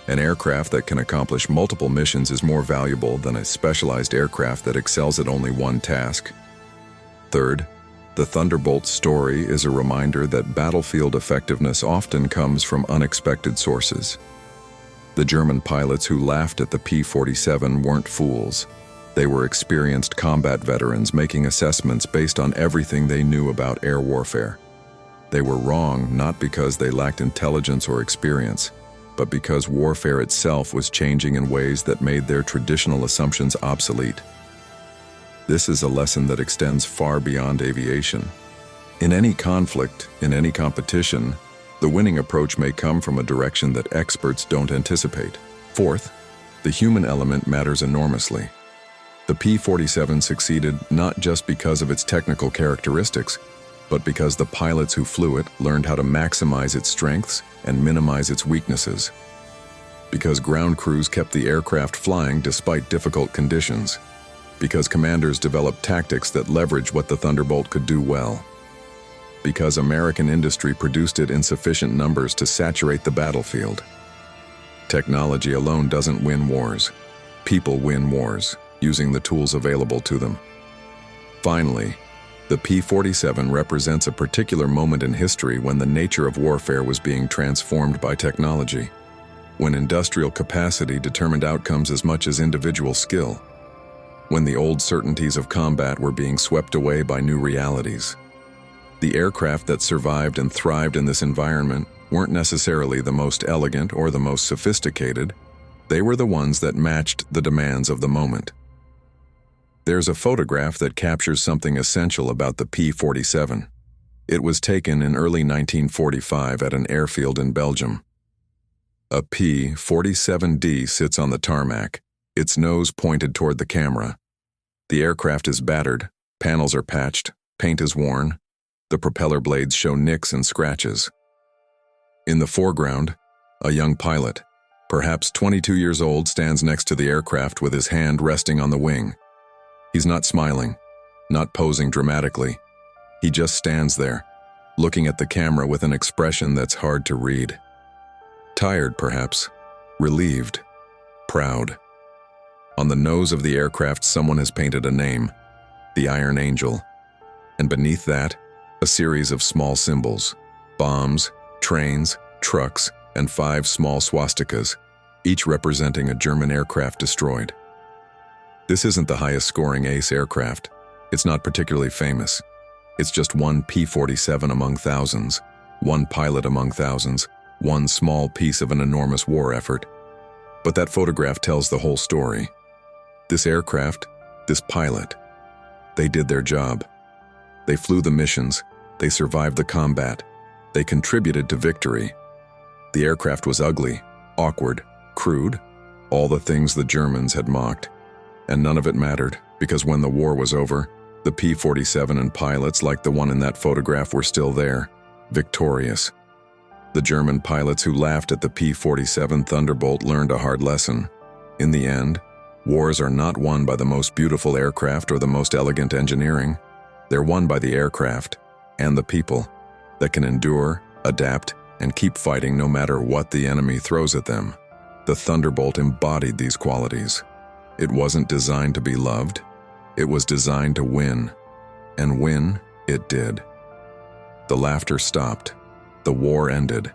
An aircraft that can accomplish multiple missions is more valuable than a specialized aircraft that excels at only one task. Third, the Thunderbolt story is a reminder that battlefield effectiveness often comes from unexpected sources. The German pilots who laughed at the P-47 weren't fools. They were experienced combat veterans making assessments based on everything they knew about air warfare. They were wrong not because they lacked intelligence or experience, but because warfare itself was changing in ways that made their traditional assumptions obsolete. This is a lesson that extends far beyond aviation. In any conflict, in any competition, the winning approach may come from a direction that experts don't anticipate. Fourth, the human element matters enormously. The P-47 succeeded not just because of its technical characteristics, but because the pilots who flew it learned how to maximize its strengths and minimize its weaknesses. Because ground crews kept the aircraft flying despite difficult conditions. Because commanders developed tactics that leverage what the Thunderbolt could do well. Because American industry produced it in sufficient numbers to saturate the battlefield. Technology alone doesn't win wars. People win wars, using the tools available to them. Finally, the P-47 represents a particular moment in history when the nature of warfare was being transformed by technology, when industrial capacity determined outcomes as much as individual skill, when the old certainties of combat were being swept away by new realities. The aircraft that survived and thrived in this environment weren't necessarily the most elegant or the most sophisticated. They were the ones that matched the demands of the moment. There's a photograph that captures something essential about the P-47. It was taken in early 1945 at an airfield in Belgium. A P-47D sits on the tarmac, its nose pointed toward the camera. The aircraft is battered, panels are patched, paint is worn. The propeller blades show nicks and scratches. In the foreground, a young pilot, perhaps 22 years old, stands next to the aircraft with his hand resting on the wing. He's not smiling, not posing dramatically. He just stands there, looking at the camera with an expression that's hard to read. Tired, perhaps, relieved, proud. On the nose of the aircraft, someone has painted a name, the Iron Angel, and beneath that, a series of small symbols, bombs, trains, trucks, and 5 small swastikas, each representing a German aircraft destroyed. This isn't the highest-scoring ace aircraft. It's not particularly famous. It's just one P-47 among thousands, one pilot among thousands, one small piece of an enormous war effort. But that photograph tells the whole story. This aircraft, this pilot, they did their job. They flew the missions, they survived the combat, they contributed to victory. The aircraft was ugly, awkward, crude, all the things the Germans had mocked. And none of it mattered, because when the war was over, the P-47 and pilots like the one in that photograph were still there, victorious. The German pilots who laughed at the P-47 Thunderbolt learned a hard lesson. In the end, wars are not won by the most beautiful aircraft or the most elegant engineering. They're won by the aircraft and the people that can endure, adapt, and keep fighting no matter what the enemy throws at them. The Thunderbolt embodied these qualities. It wasn't designed to be loved. It was designed to win. And win, it did. The laughter stopped. The war ended.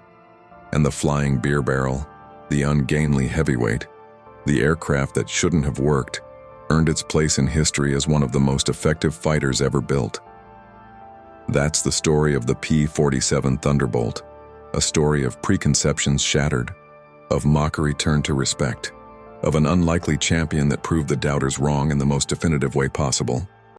And the flying beer barrel, the ungainly heavyweight, the aircraft that shouldn't have worked, earned its place in history as one of the most effective fighters ever built. That's the story of the P-47 Thunderbolt, a story of preconceptions shattered, of mockery turned to respect, of an unlikely champion that proved the doubters wrong in the most definitive way possible.